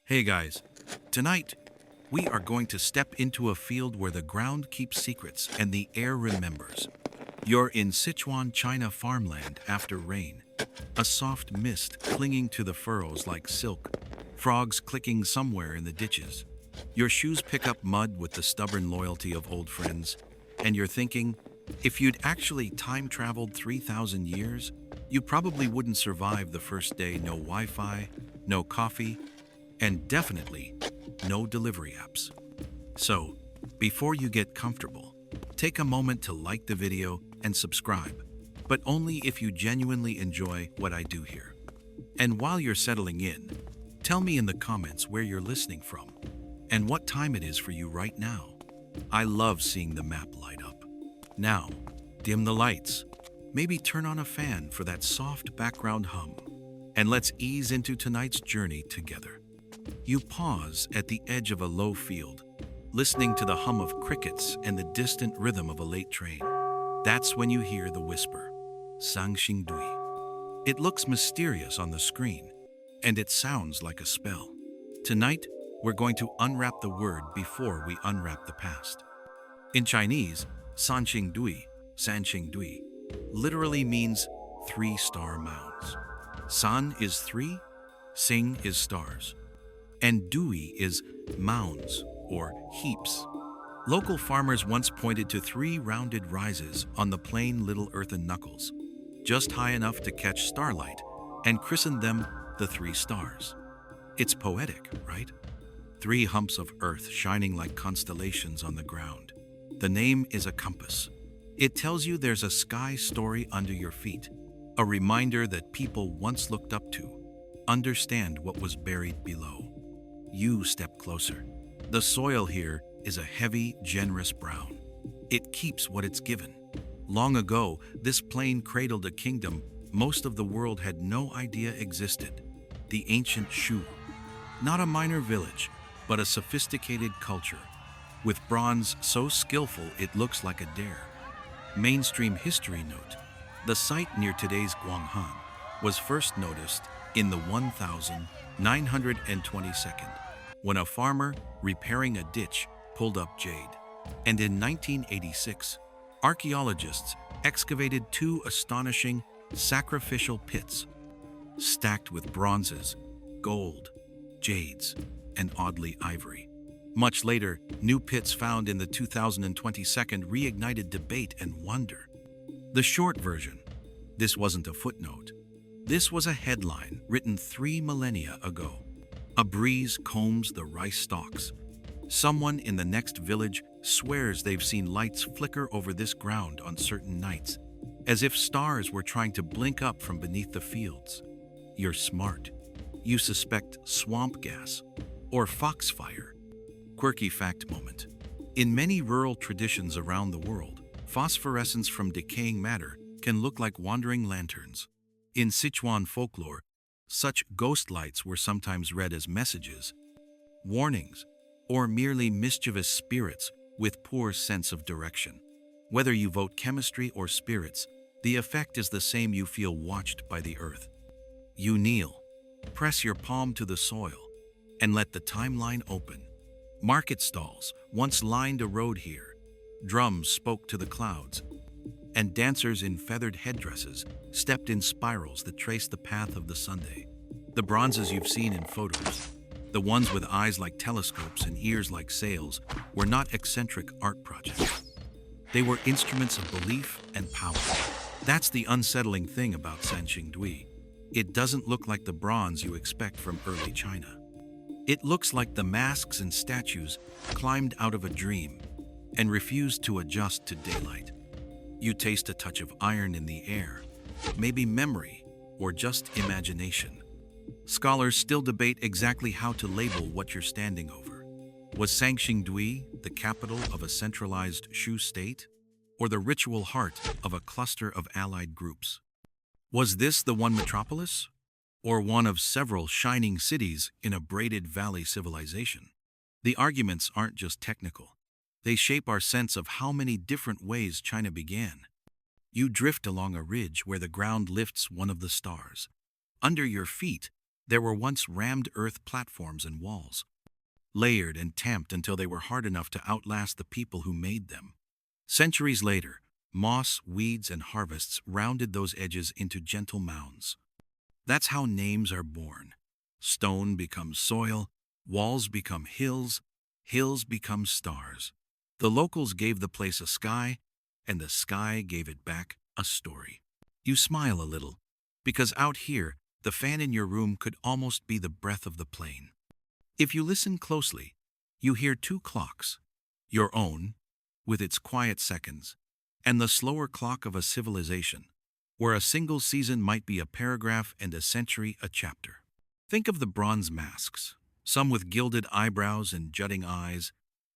Hey guys, tonight we are going to step into a field where the ground keeps secrets and the air remembers. You're in Sichuan, China farmland after rain. A soft mist clinging to the furrows like silk, frogs clicking somewhere in the ditches. Your shoes pick up mud with the stubborn loyalty of old friends, and you're thinking, if you'd actually time traveled 3,000 years, you probably wouldn't survive the first day. No Wi-Fi, no coffee, and definitely no delivery apps. So, before you get comfortable, take a moment to like the video and subscribe, but only if you genuinely enjoy what I do here. And while you're settling in, tell me in the comments where you're listening from and what time it is for you right now. I love seeing the map light up. Now, dim the lights, maybe turn on a fan for that soft background hum, and let's ease into tonight's journey together. You pause at the edge of a low field, listening to the hum of crickets and the distant rhythm of a late train. That's when you hear the whisper, Sanxingdui. It looks mysterious on the screen, and it sounds like a spell. Tonight, we're going to unwrap the word before we unwrap the past. In Chinese, Sanxingdui, literally means three-star mounds. San is three, Xing is stars, and Dui is mounds or heaps. Local farmers once pointed to three rounded rises on the plain little earthen knuckles, just high enough to catch starlight, and christened them the three stars. It's poetic, right? Three humps of earth shining like constellations on the ground. The name is a compass. It tells you there's a sky story under your feet, a reminder that people once looked up to. Understand what was buried below. You step closer. The soil here is a heavy, generous brown. It keeps what it's given. Long ago, this plain cradled a kingdom most of the world had no idea existed. The ancient Shu. Not a minor village, but a sophisticated culture, with bronze so skillful it looks like a dare. Mainstream history note: the site near today's Guanghan was first noticed in the 1922nd, when a farmer repairing a ditch pulled up jade. And in 1986, archaeologists excavated two astonishing sacrificial pits, stacked with bronzes, gold, jades, and oddly ivory. Much later, new pits found in the 2022 reignited debate and wonder. The short version: this wasn't a footnote. This was a headline written 3 millennia ago. A breeze combs the rice stalks. Someone in the next village swears they've seen lights flicker over this ground on certain nights, as if stars were trying to blink up from beneath the fields. You're smart. You suspect swamp gas or foxfire. Quirky fact moment. In many rural traditions around the world, phosphorescence from decaying matter can look like wandering lanterns. In Sichuan folklore, such ghost lights were sometimes read as messages, warnings, or merely mischievous spirits with poor sense of direction. Whether you vote chemistry or spirits, the effect is the same: you feel watched by the earth. You kneel, press your palm to the soil, and let the timeline open. Market stalls once lined a road here. Drums spoke to the clouds, and dancers in feathered headdresses stepped in spirals that traced the path of the Sunday. The bronzes you've seen in photos, the ones with eyes like telescopes and ears like sails, were not eccentric art projects. They were instruments of belief and power. That's the unsettling thing about Sanxingdui. It doesn't look like the bronze you expect from early China. It looks like the masks and statues climbed out of a dream and refused to adjust to daylight. You taste a touch of iron in the air, maybe memory or just imagination. Scholars still debate exactly how to label what you're standing over. Was Sanxingdui the capital of a centralized Shu state, or the ritual heart of a cluster of allied groups? Was this the one metropolis, or one of several shining cities in a braided valley civilization? The arguments aren't just technical. They shape our sense of how many different ways China began. You drift along a ridge where the ground lifts one of the stars. Under your feet, There were once rammed earth platforms and walls, layered and tamped until they were hard enough to outlast the people who made them. Centuries later, moss, weeds, and harvests rounded those edges into gentle mounds. That's how names are born. Stone becomes soil, walls become hills, hills become stars. The locals gave the place a sky, and the sky gave it back a story. You smile a little, because out here, the fan in your room could almost be the breath of the plain. If you listen closely, you hear two clocks, your own, with its quiet seconds, and the slower clock of a civilization, where a single season might be a paragraph and a century a chapter. Think of the bronze masks, some with gilded eyebrows and jutting eyes,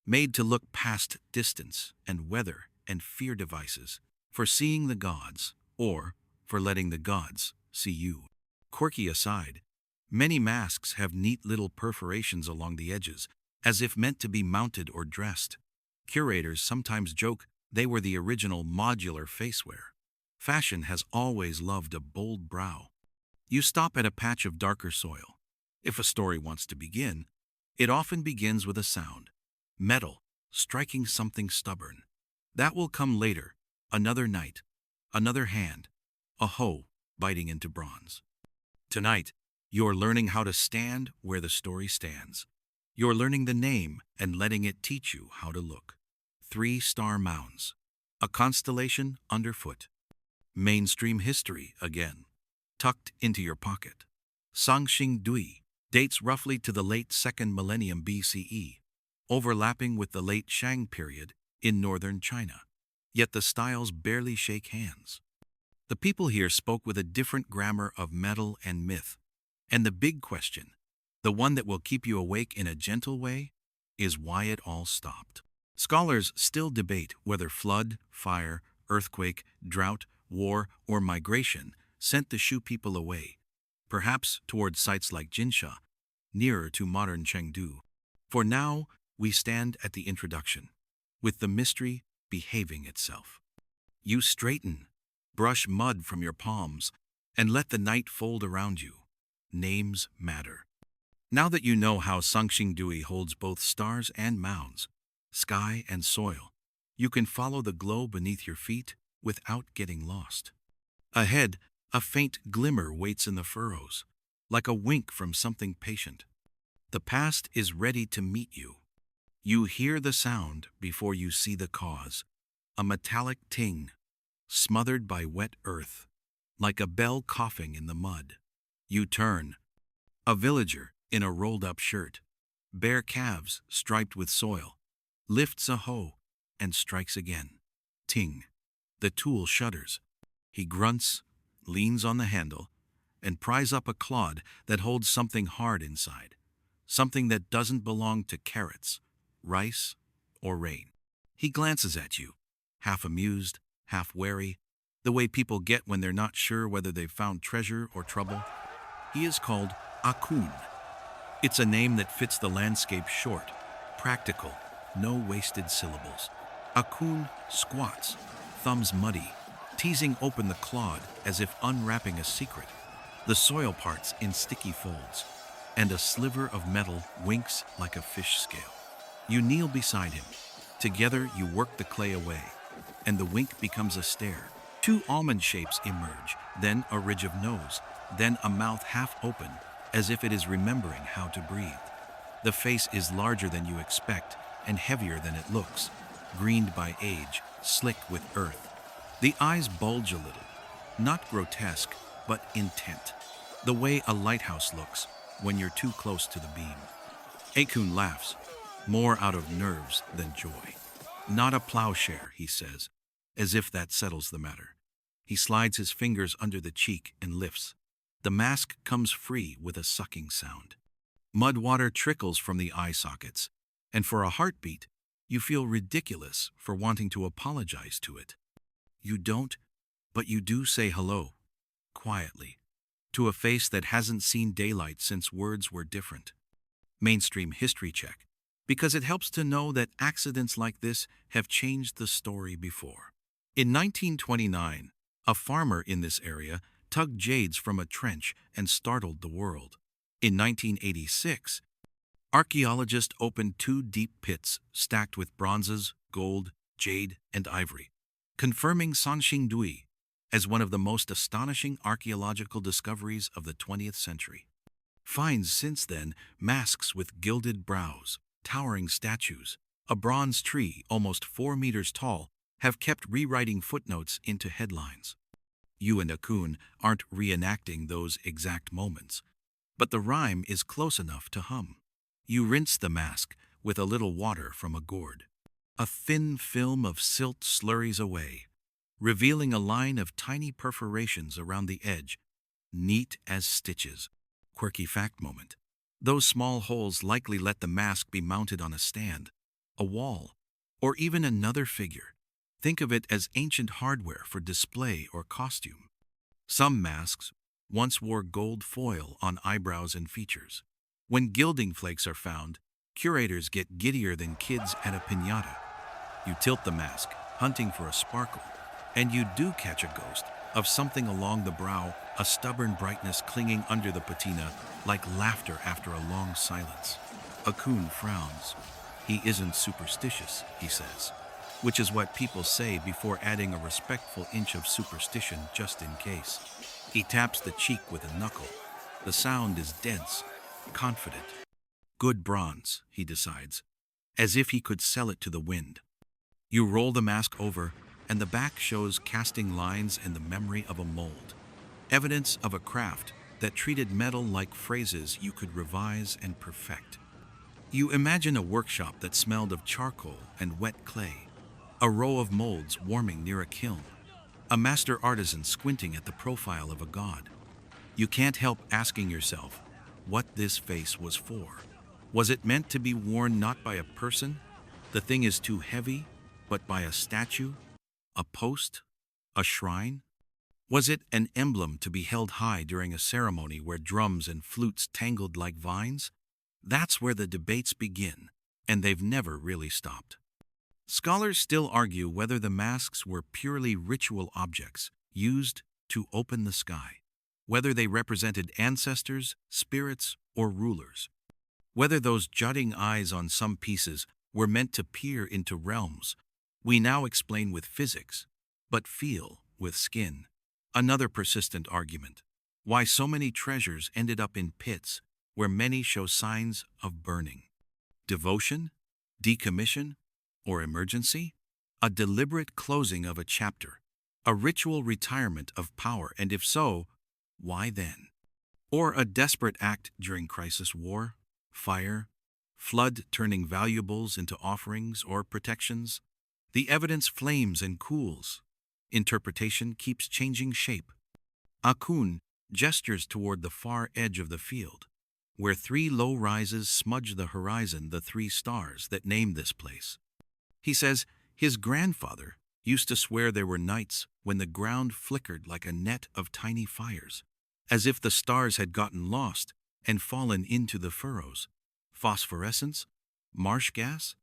made to look past distance and weather and fear devices, for seeing the gods, or for letting the gods see you. Quirky aside, many masks have neat little perforations along the edges, as if meant to be mounted or dressed. Curators sometimes joke they were the original modular faceware. Fashion has always loved a bold brow. You stop at a patch of darker soil. If a story wants to begin, it often begins with a sound. Metal, striking something stubborn. That will come later, another night, another hand, a hoe biting into bronze. Tonight, you're learning how to stand where the story stands. You're learning the name and letting it teach you how to look. 3-star mounds. A constellation underfoot. Mainstream history again, tucked into your pocket. Sanxingdui dates roughly to the late 2nd millennium BCE, overlapping with the late Shang period in northern China. Yet the styles barely shake hands. The people here spoke with a different grammar of metal and myth. And the big question, the one that will keep you awake in a gentle way, is why it all stopped. Scholars still debate whether flood, fire, earthquake, drought, war, or migration sent the Shu people away, perhaps towards sites like Jinsha, nearer to modern Chengdu. For now, we stand at the introduction, with the mystery behaving itself. You straighten, brush mud from your palms, and let the night fold around you. Names matter. Now that you know how Sanxingdui holds both stars and mounds, sky and soil, you can follow the glow beneath your feet without getting lost. Ahead, a faint glimmer waits in the furrows, like a wink from something patient. The past is ready to meet you. You hear the sound before you see the cause, a metallic ting, smothered by wet earth, like a bell coughing in the mud. You turn. A villager in a rolled-up shirt, bare calves striped with soil, lifts a hoe and strikes again. Ting. The tool shudders. He grunts, leans on the handle, and pries up a clod that holds something hard inside, something that doesn't belong to carrots, rice, or rain. He glances at you, half amused, half wary, the way people get when they're not sure whether they've found treasure or trouble. He is called Akun. It's a name that fits the landscape short, practical, no wasted syllables. Akun squats, thumbs muddy, teasing open the clod as if unwrapping a secret. The soil parts in sticky folds, and a sliver of metal winks like a fish scale. You kneel beside him. Together you work the clay away, and the wink becomes a stare. 2 almond shapes emerge, then a ridge of nose, then a mouth half open, as if it is remembering how to breathe. The face is larger than you expect and heavier than it looks, greened by age, slick with earth. The eyes bulge a little, not grotesque, but intent, the way a lighthouse looks when you're too close to the beam. Akun laughs, more out of nerves than joy. Not a plowshare, he says, as if that settles the matter. He slides his fingers under the cheek and lifts. The mask comes free with a sucking sound. Mud water trickles from the eye sockets, and for a heartbeat, you feel ridiculous for wanting to apologize to it. You don't, but you do say hello, quietly, to a face that hasn't seen daylight since words were different. Mainstream history check, because it helps to know that accidents like this have changed the story before. In 1929, a farmer in this area tugged jades from a trench and startled the world. In 1986, archaeologists opened two deep pits stacked with bronzes, gold, jade, and ivory, confirming Sanxingdui as one of the most astonishing archaeological discoveries of the 20th century. Finds since then, masks with gilded brows, towering statues, a bronze tree almost 4 meters tall, have kept rewriting footnotes into headlines. You and Akun aren't reenacting those exact moments, but the rhyme is close enough to hum. You rinse the mask with a little water from a gourd. A thin film of silt slurries away, revealing a line of tiny perforations around the edge, neat as stitches. Quirky fact moment. Those small holes likely let the mask be mounted on a stand, a wall, or even another figure. Think of it as ancient hardware for display or costume. Some masks once wore gold foil on eyebrows and features. When gilding flakes are found, curators get giddier than kids at a piñata. You tilt the mask, hunting for a sparkle, and you do catch a ghost of something along the brow, a stubborn brightness clinging under the patina, like laughter after a long silence. Akun frowns. He isn't superstitious, he says, which is what people say before adding a respectful inch of superstition just in case. He taps the cheek with a knuckle. The sound is dense, confident. Good bronze, he decides, as if he could sell it to the wind. You roll the mask over, and the back shows casting lines and the memory of a mold. Evidence of a craft that treated metal like phrases you could revise and perfect. You imagine a workshop that smelled of charcoal and wet clay, a row of molds warming near a kiln, a master artisan squinting at the profile of a god. You can't help asking yourself what this face was for. Was it meant to be worn not by a person? The thing is too heavy, but by a statue, a post, a shrine? Was it an emblem to be held high during a ceremony where drums and flutes tangled like vines? That's where the debates begin, and they've never really stopped. Scholars still argue whether the masks were purely ritual objects used to open the sky, whether they represented ancestors, spirits, or rulers, whether those jutting eyes on some pieces were meant to peer into realms we now explain with physics, but feel with skin. Another persistent argument: why so many treasures ended up in pits where many show signs of burning. Devotion? Decommission? Or emergency? A deliberate closing of a chapter, a ritual retirement of power, and if so, why then? Or a desperate act during crisis: war, fire, flood turning valuables into offerings or protections? The evidence flames and cools. Interpretation keeps changing shape. Akun gestures toward the far edge of the field, where 3 low rises smudge the horizon, the 3 stars that name this place. He says his grandfather used to swear there were nights when the ground flickered like a net of tiny fires, as if the stars had gotten lost and fallen into the furrows. Phosphorescence? Marsh gas?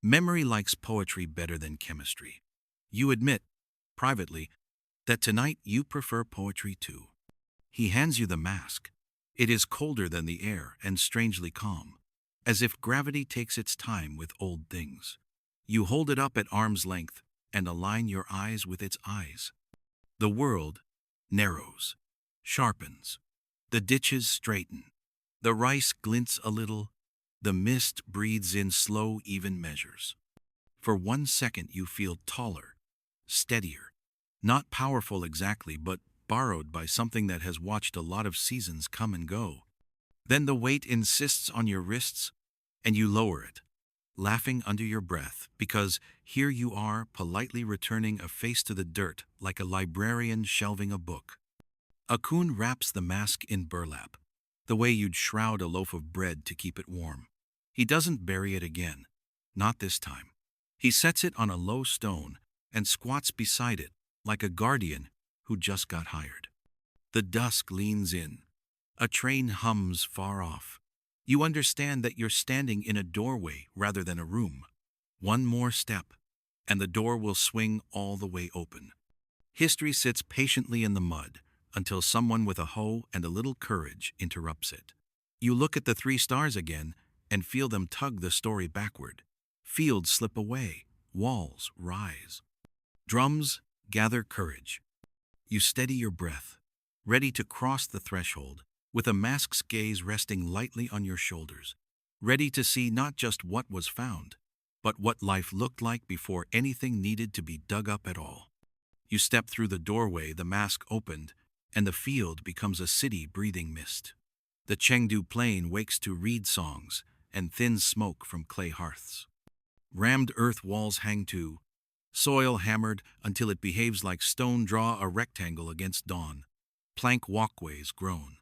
Memory likes poetry better than chemistry. You admit, privately, that tonight you prefer poetry too. He hands you the mask. It is colder than the air and strangely calm, as if gravity takes its time with old things. You hold it up at arm's length and align your eyes with its eyes. The world narrows, sharpens. The ditches straighten. The rice glints a little. The mist breathes in slow, even measures. For 1 second you feel taller, steadier, not powerful exactly, but borrowed by something that has watched a lot of seasons come and go. Then the weight insists on your wrists, and you lower it, laughing under your breath, because here you are, politely returning a face to the dirt like a librarian shelving a book. Akun wraps the mask in burlap, the way you'd shroud a loaf of bread to keep it warm. He doesn't bury it again, not this time. He sets it on a low stone and squats beside it like a guardian who just got hired. The dusk leans in. A train hums far off. You understand that you're standing in a doorway rather than a room. One more step, and the door will swing all the way open. History sits patiently in the mud until someone with a hoe and a little courage interrupts it. You look at the three stars again and feel them tug the story backward. Fields slip away, walls rise. Drums gather courage. You steady your breath, ready to cross the threshold, with a mask's gaze resting lightly on your shoulders, ready to see not just what was found, but what life looked like before anything needed to be dug up at all. You step through the doorway, the mask opened, and the field becomes a city breathing mist. The Chengdu plain wakes to reed songs and thin smoke from clay hearths. Rammed earth walls hang to, soil hammered until it behaves like stone draw a rectangle against dawn. Plank walkways groan.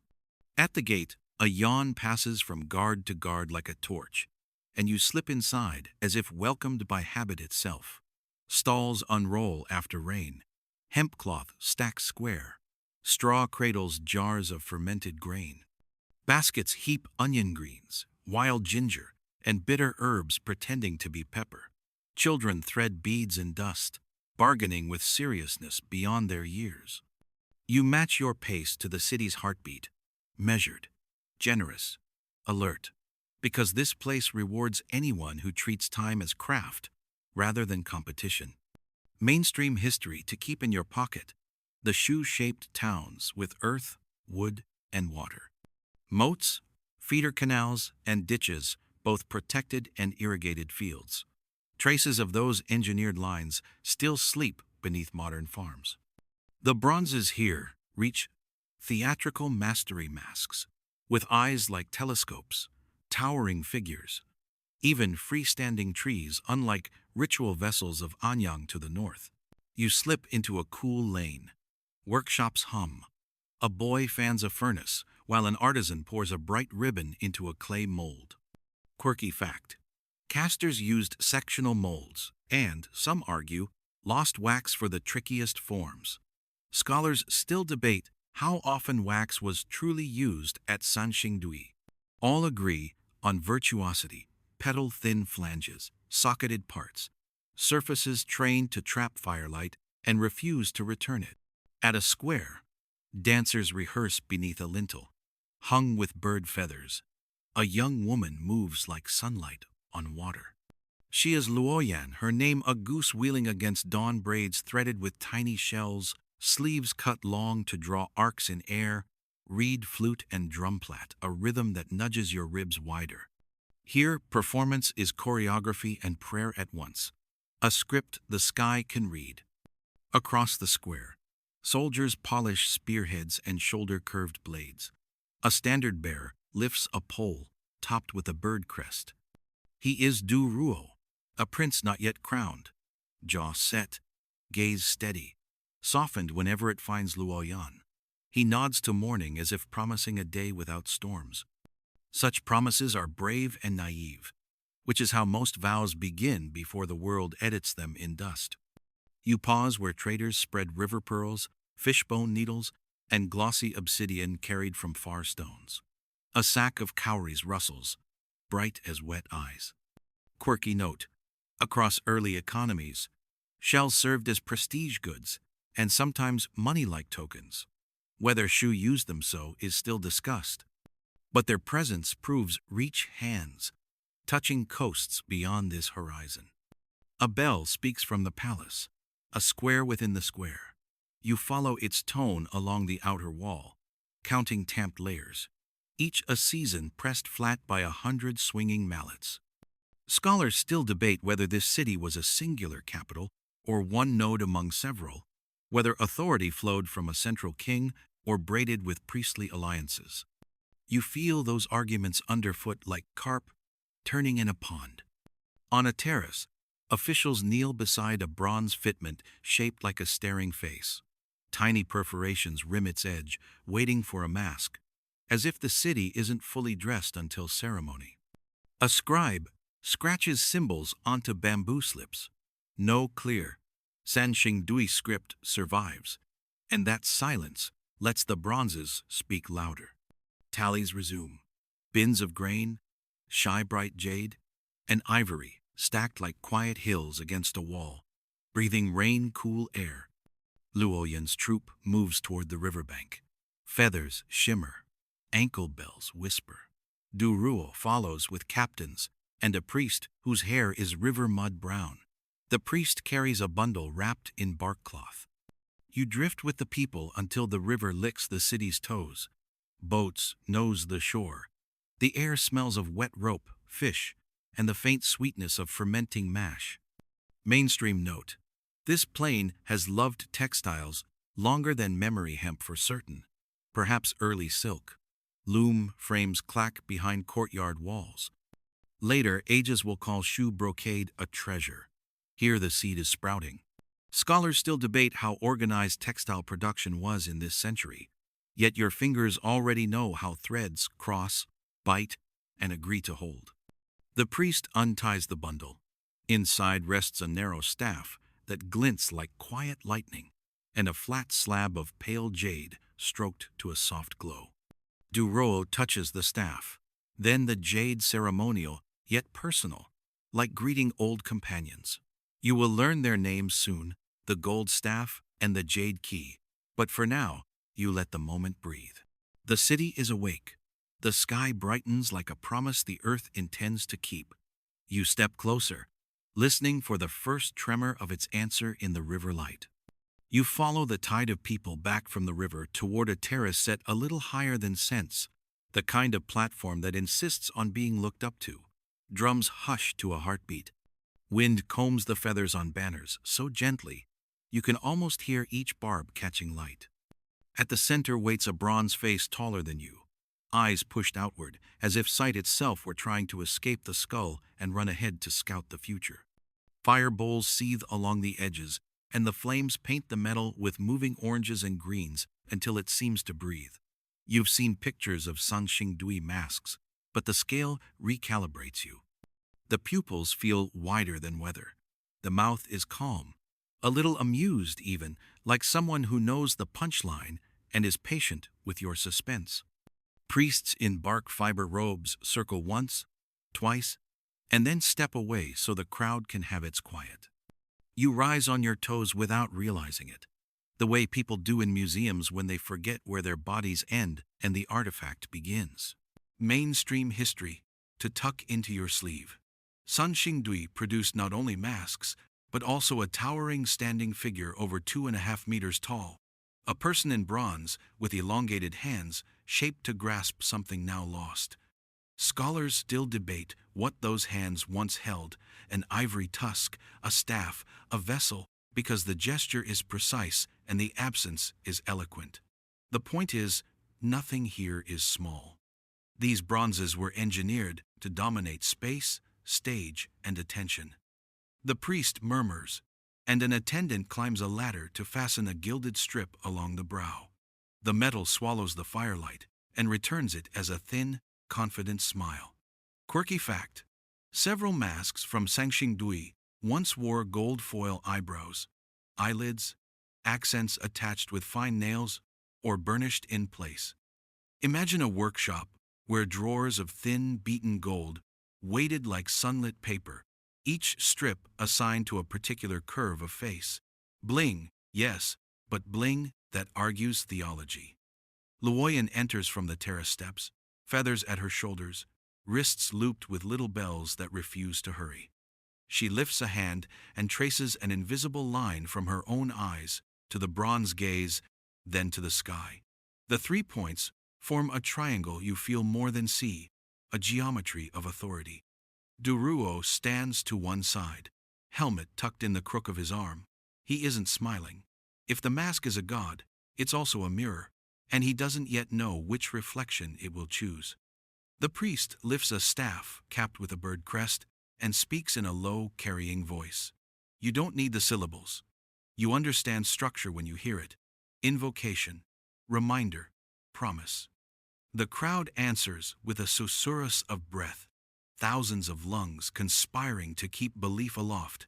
At the gate, a yawn passes from guard to guard like a torch, and you slip inside as if welcomed by habit itself. Stalls unroll after rain. Hemp cloth stacks square. Straw cradles jars of fermented grain. Baskets heap onion greens, wild ginger, and bitter herbs pretending to be pepper. Children thread beads in dust, bargaining with seriousness beyond their years. You match your pace to the city's heartbeat, measured, generous, alert, because this place rewards anyone who treats time as craft rather than competition. Mainstream history to keep in your pocket, the shoe-shaped towns with earth, wood, and water. Moats, feeder canals, and ditches, both protected and irrigated fields. Traces of those engineered lines still sleep beneath modern farms. The bronzes here reach theatrical mastery masks, with eyes like telescopes, towering figures, even freestanding trees unlike ritual vessels of Anyang to the north. You slip into a cool lane. Workshops hum. A boy fans a furnace, while an artisan pours a bright ribbon into a clay mold. Quirky fact: casters used sectional molds and, some argue, lost wax for the trickiest forms. Scholars still debate how often wax was truly used at Sanxingdui. All agree on virtuosity: petal-thin flanges, socketed parts, surfaces trained to trap firelight and refuse to return it. At a square, dancers rehearse beneath a lintel, hung with bird feathers. A young woman moves like sunlight on water. She is Luoyan, her name a goose wheeling against dawn, braids threaded with tiny shells, sleeves cut long to draw arcs in air, reed, flute, and drumplat, a rhythm that nudges your ribs wider. Here, performance is choreography and prayer at once, a script the sky can read. Across the square, soldiers polish spearheads and shoulder-curved blades. A standard bearer lifts a pole topped with a bird crest. He is Du Ruo, a prince not yet crowned. Jaw set, gaze steady, softened whenever it finds Luoyan. He nods to morning as if promising a day without storms. Such promises are brave and naive, which is how most vows begin before the world edits them in dust. You pause where traders spread river pearls, fishbone needles, and glossy obsidian carried from far stones. A sack of cowries rustles, bright as wet eyes. Quirky note: across early economies, shells served as prestige goods and sometimes money-like tokens. Whether Shu used them so is still discussed, but their presence proves reach hands, touching coasts beyond this horizon. A bell speaks from the palace, a square within the square. You follow its tone along the outer wall, counting tamped layers, each a season pressed flat by 100 swinging mallets. Scholars still debate whether this city was a singular capital or one node among several, whether authority flowed from a central king or braided with priestly alliances. You feel those arguments underfoot like carp turning in a pond. On a terrace, officials kneel beside a bronze fitment shaped like a staring face. Tiny perforations rim its edge, waiting for a mask, as if the city isn't fully dressed until ceremony. A scribe scratches symbols onto bamboo slips. No clear Sanxingdui script survives, and that silence lets the bronzes speak louder. Tallies resume. Bins of grain, shy bright jade, and ivory stacked like quiet hills against a wall, breathing rain-cool air. Luoyan's troop moves toward the riverbank. Feathers shimmer, ankle bells whisper. Duruo follows with captains and a priest whose hair is river mud brown. The priest carries a bundle wrapped in bark cloth. You drift with the people until the river licks the city's toes. Boats nose the shore. The air smells of wet rope, fish, and the faint sweetness of fermenting mash. Mainstream note: this plane has loved textiles longer than memory hemp for certain, perhaps early silk. Loom frames clack behind courtyard walls. Later, ages will call shoe brocade a treasure. Here the seed is sprouting. Scholars still debate how organized textile production was in this century, yet your fingers already know how threads cross, bite, and agree to hold. The priest unties the bundle. Inside rests a narrow staff that glints like quiet lightning, and a flat slab of pale jade stroked to a soft glow. Duruo touches the staff. Then the jade, ceremonial, yet personal, like greeting old companions. You will learn their names soon, the gold staff and the jade key, but for now, you let the moment breathe. The city is awake. The sky brightens like a promise the earth intends to keep. You step closer, listening for the first tremor of its answer in the river light. You follow the tide of people back from the river toward a terrace set a little higher than sense, the kind of platform that insists on being looked up to. Drums hush to a heartbeat. Wind combs the feathers on banners so gently, you can almost hear each barb catching light. At the center waits a bronze face taller than you, eyes pushed outward, as if sight itself were trying to escape the skull and run ahead to scout the future. Fire bowls seethe along the edges, and the flames paint the metal with moving oranges and greens until it seems to breathe. You've seen pictures of Sanxingdui masks, but the scale recalibrates you. The pupils feel wider than weather. The mouth is calm, a little amused even, like someone who knows the punchline and is patient with your suspense. Priests in bark fiber robes circle once, twice, and then step away so the crowd can have its quiet. You rise on your toes without realizing it, the way people do in museums when they forget where their bodies end and the artifact begins. Mainstream history to tuck into your sleeve. Sanxingdui produced not only masks, but also a towering standing figure over 2.5 meters tall, a person in bronze with elongated hands shaped to grasp something now lost. Scholars still debate what those hands once held, an ivory tusk, a staff, a vessel, because the gesture is precise and the absence is eloquent. The point is, nothing here is small. These bronzes were engineered to dominate space, stage, and attention. The priest murmurs, and an attendant climbs a ladder to fasten a gilded strip along the brow. The metal swallows the firelight and returns it as a thin, confident smile. Quirky fact: several masks from Sanxingdui once wore gold foil eyebrows, eyelids, accents attached with fine nails, or burnished in place. Imagine a workshop where drawers of thin, beaten gold, weighted like sunlit paper, each strip assigned to a particular curve of face. Bling, yes, but bling that argues theology. Luoyan enters from the terrace steps, feathers at her shoulders, wrists looped with little bells that refuse to hurry. She lifts a hand and traces an invisible line from her own eyes to the bronze gaze, then to the sky. The 3 points form a triangle you feel more than see, a geometry of authority. Duruo stands to one side, helmet tucked in the crook of his arm. He isn't smiling. If the mask is a god, it's also a mirror, and he doesn't yet know which reflection it will choose. The priest lifts a staff capped with a bird crest and speaks in a low, carrying voice. You don't need the syllables. You understand structure when you hear it. Invocation, reminder, promise. The crowd answers with a susurrus of breath, thousands of lungs conspiring to keep belief aloft.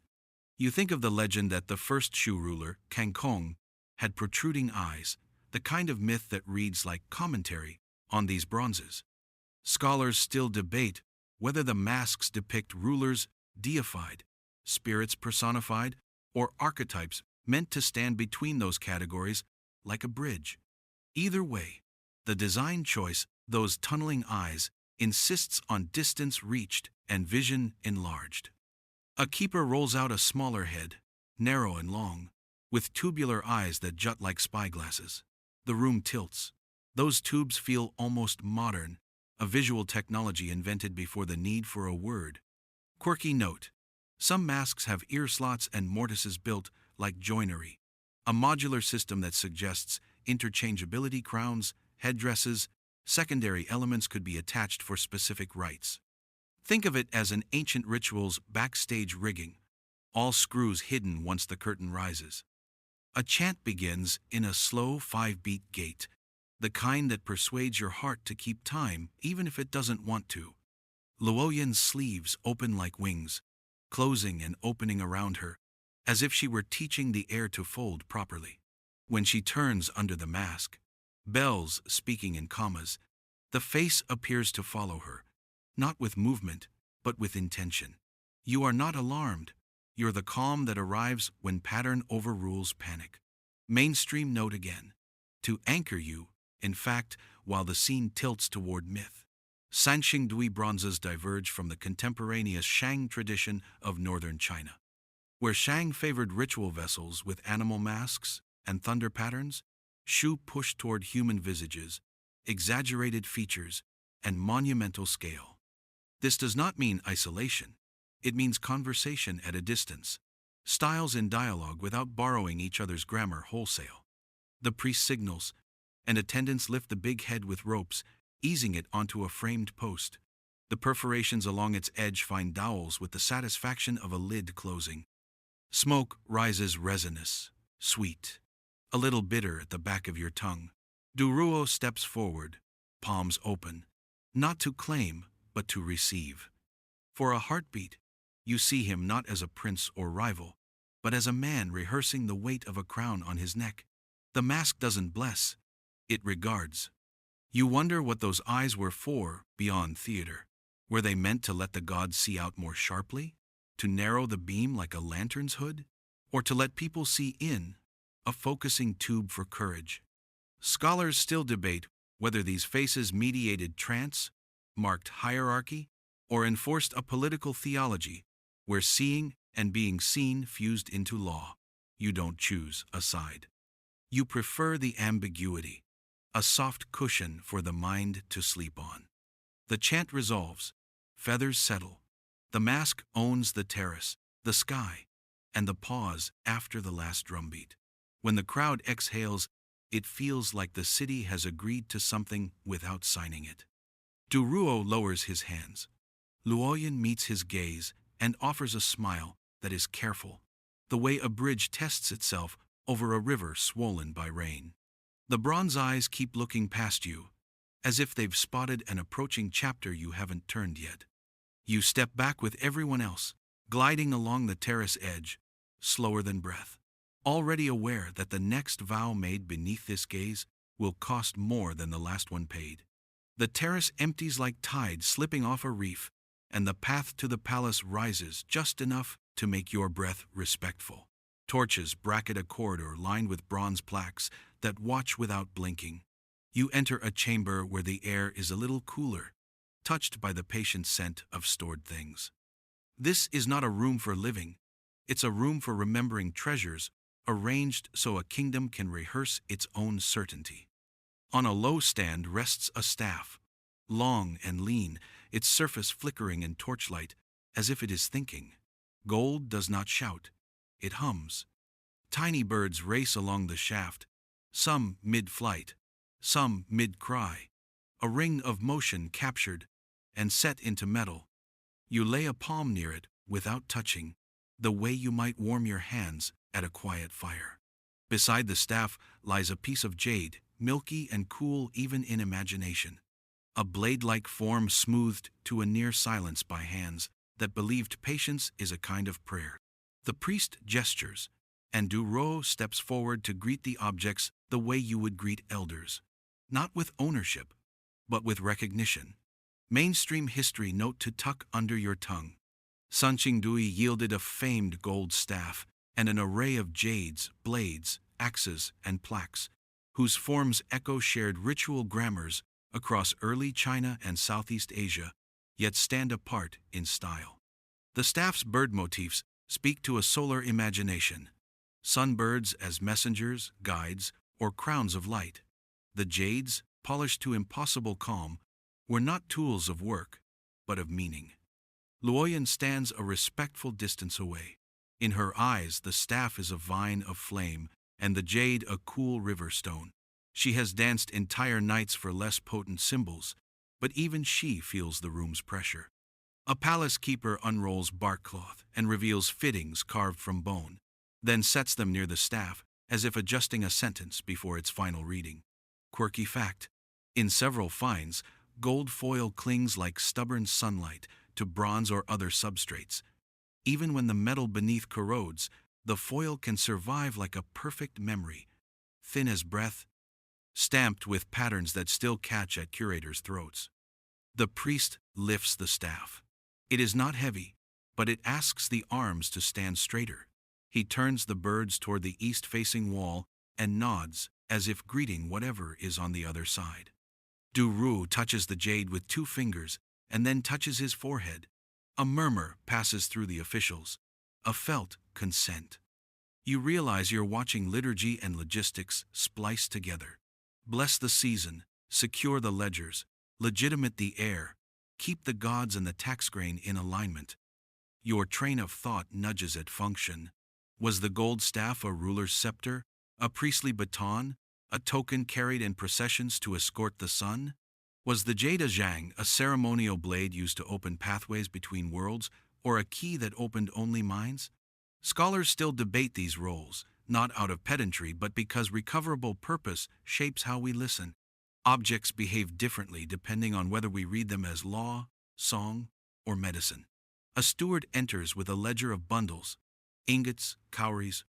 You think of the legend that the first Shu ruler, Kangkong, had protruding eyes, the kind of myth that reads like commentary on these bronzes. Scholars still debate whether the masks depict rulers deified, spirits personified, or archetypes meant to stand between those categories like a bridge. Either way, the design choice, those tunneling eyes, insists on distance reached and vision enlarged. A keeper rolls out a smaller head, narrow and long, with tubular eyes that jut like spyglasses. The room tilts. Those tubes feel almost modern, a visual technology invented before the need for a word. Quirky note: some masks have ear slots and mortises built like joinery, a modular system that suggests interchangeability. Crowns, headdresses, secondary elements could be attached for specific rites. Think of it as an ancient ritual's backstage rigging, all screws hidden once the curtain rises. A chant begins in a slow 5-beat gait, the kind that persuades your heart to keep time even if it doesn't want to. Luoyan's sleeves open like wings, closing and opening around her, as if she were teaching the air to fold properly. When she turns under the mask, bells speaking in commas, the face appears to follow her, not with movement, but with intention. You are not alarmed. You're the calm that arrives when pattern overrules panic. Mainstream note again: to anchor you, in fact, while the scene tilts toward myth. Sanxingdui bronzes diverge from the contemporaneous Shang tradition of northern China, where Shang favored ritual vessels with animal masks and thunder patterns. Shu pushed toward human visages, exaggerated features, and monumental scale. This does not mean isolation. It means conversation at a distance, styles in dialogue without borrowing each other's grammar wholesale. The priest signals, and attendants lift the big head with ropes, easing it onto a framed post. The perforations along its edge find dowels with the satisfaction of a lid closing. Smoke rises resinous, sweet, a little bitter at the back of your tongue. Duruo steps forward, palms open, not to claim, but to receive. For a heartbeat, you see him not as a prince or rival, but as a man rehearsing the weight of a crown on his neck. The mask doesn't bless, it regards. You wonder what those eyes were for beyond theater. Were they meant to let the gods see out more sharply? To narrow the beam like a lantern's hood? Or to let people see in, a focusing tube for courage? Scholars still debate whether these faces mediated trance, marked hierarchy, or enforced a political theology where seeing and being seen fused into law. You don't choose a side. You prefer the ambiguity, a soft cushion for the mind to sleep on. The chant resolves, feathers settle. The mask owns the terrace, the sky, and the pause after the last drumbeat. When the crowd exhales, it feels like the city has agreed to something without signing it. Duruo lowers his hands. Luoyan meets his gaze and offers a smile that is careful, the way a bridge tests itself over a river swollen by rain. The bronze eyes keep looking past you, as if they've spotted an approaching chapter you haven't turned yet. You step back with everyone else, gliding along the terrace edge, slower than breath, already aware that the next vow made beneath this gaze will cost more than the last one paid. The terrace empties like tide slipping off a reef, and the path to the palace rises just enough to make your breath respectful. Torches bracket a corridor lined with bronze plaques that watch without blinking. You enter a chamber where the air is a little cooler, touched by the patient scent of stored things. This is not a room for living. It's a room for remembering treasures, arranged so a kingdom can rehearse its own certainty. On a low stand rests a staff, long and lean, its surface flickering in torchlight, as if it is thinking. Gold does not shout, it hums. Tiny birds race along the shaft, some mid-flight, some mid-cry, a ring of motion captured and set into metal. You lay a palm near it without touching, the way you might warm your hands at a quiet fire. Beside the staff lies a piece of jade, milky and cool even in imagination, a blade-like form smoothed to a near silence by hands that believed patience is a kind of prayer. The priest gestures, and Duruo steps forward to greet the objects the way you would greet elders, not with ownership, but with recognition. Mainstream history note to tuck under your tongue. Sanxingdui yielded a famed gold staff and an array of jades, blades, axes, and plaques, whose forms echo shared ritual grammars across early China and Southeast Asia, yet stand apart in style. The staff's bird motifs speak to a solar imagination, sunbirds as messengers, guides, or crowns of light. The jades, polished to impossible calm, were not tools of work, but of meaning. Luoyan stands a respectful distance away. In her eyes, the staff is a vine of flame, and the jade a cool river stone. She has danced entire nights for less potent symbols, but even she feels the room's pressure. A palace keeper unrolls bark cloth and reveals fittings carved from bone, then sets them near the staff, as if adjusting a sentence before its final reading. Quirky fact: in several finds, gold foil clings like stubborn sunlight to bronze or other substrates. Even when the metal beneath corrodes, the foil can survive like a perfect memory, thin as breath, stamped with patterns that still catch at curators' throats. The priest lifts the staff. It is not heavy, but it asks the arms to stand straighter. He turns the birds toward the east-facing wall and nods, as if greeting whatever is on the other side. Du Ru touches the jade with 2 fingers and then touches his forehead. A murmur passes through the officials, a felt consent. You realize you're watching liturgy and logistics spliced together. Bless the season, secure the ledgers, legitimate the heir, keep the gods and the tax grain in alignment. Your train of thought nudges at function. Was the gold staff a ruler's scepter, a priestly baton, a token carried in processions to escort the sun? Was the jade a zhang, a ceremonial blade used to open pathways between worlds, or a key that opened only minds? Scholars still debate these roles, not out of pedantry but because recoverable purpose shapes how we listen. Objects behave differently depending on whether we read them as law, song, or medicine. A steward enters with a ledger of bundles, ingots, cowries,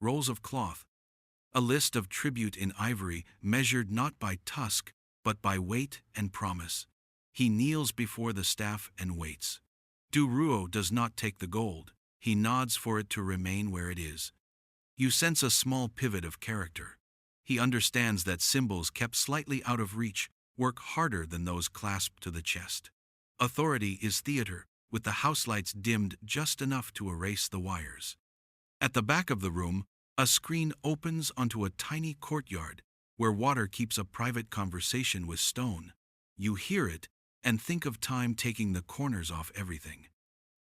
rolls of cloth, a list of tribute in ivory measured not by tusk, but by weight and promise. He kneels before the staff and waits. Du Ruo does not take the gold. He nods for it to remain where it is. You sense a small pivot of character. He understands that symbols kept slightly out of reach work harder than those clasped to the chest. Authority is theater, with the house lights dimmed just enough to erase the wires. At the back of the room, a screen opens onto a tiny courtyard where water keeps a private conversation with stone. You hear it and think of time taking the corners off everything.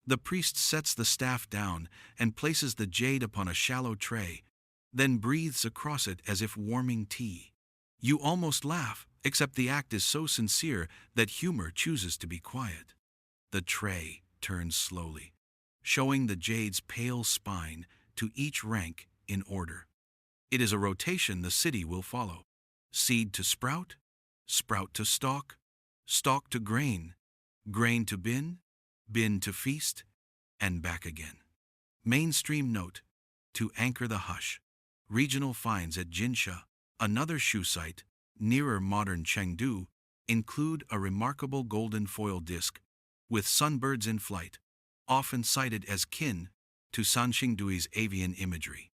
The priest sets the staff down and places the jade upon a shallow tray, then breathes across it as if warming tea. You almost laugh, except the act is so sincere that humor chooses to be quiet. The tray turns slowly, showing the jade's pale spine to each rank in order. It is a rotation the city will follow. Seed to sprout, sprout to stalk, stalk to grain, grain to bin, bin to feast, and back again. Mainstream note: to anchor the hush. Regional finds at Jinsha, another shoe site, nearer modern Chengdu, include a remarkable golden foil disc with sunbirds in flight, often cited as kin to Sanxingdui's avian imagery.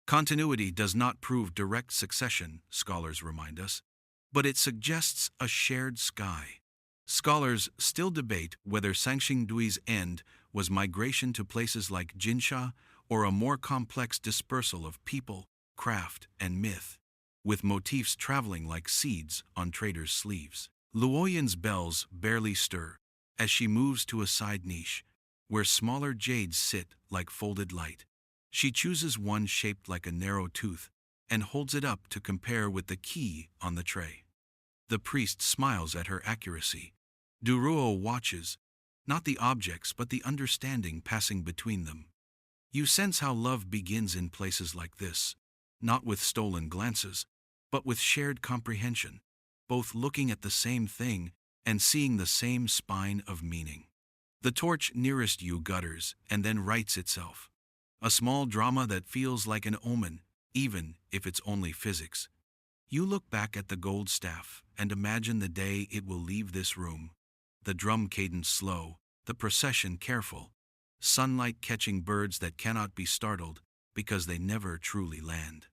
Continuity does not prove direct succession, scholars remind us, but it suggests a shared sky. Scholars still debate whether Sanxingdui's end was migration to places like Jinsha or a more complex dispersal of people, craft, and myth, with motifs traveling like seeds on traders' sleeves. Luoyan's bells barely stir as she moves to a side niche, where smaller jades sit like folded light. She chooses one shaped like a narrow tooth and holds it up to compare with the key on the tray. The priest smiles at her accuracy. Du Ruo watches, not the objects but the understanding passing between them. You sense how love begins in places like this, not with stolen glances, but with shared comprehension, both looking at the same thing and seeing the same spine of meaning. The torch nearest you gutters and then rights itself. A small drama that feels like an omen, even if it's only physics. You look back at the gold staff and imagine the day it will leave this room. The drum cadence slow, the procession careful, sunlight catching birds that cannot be startled because they never truly land.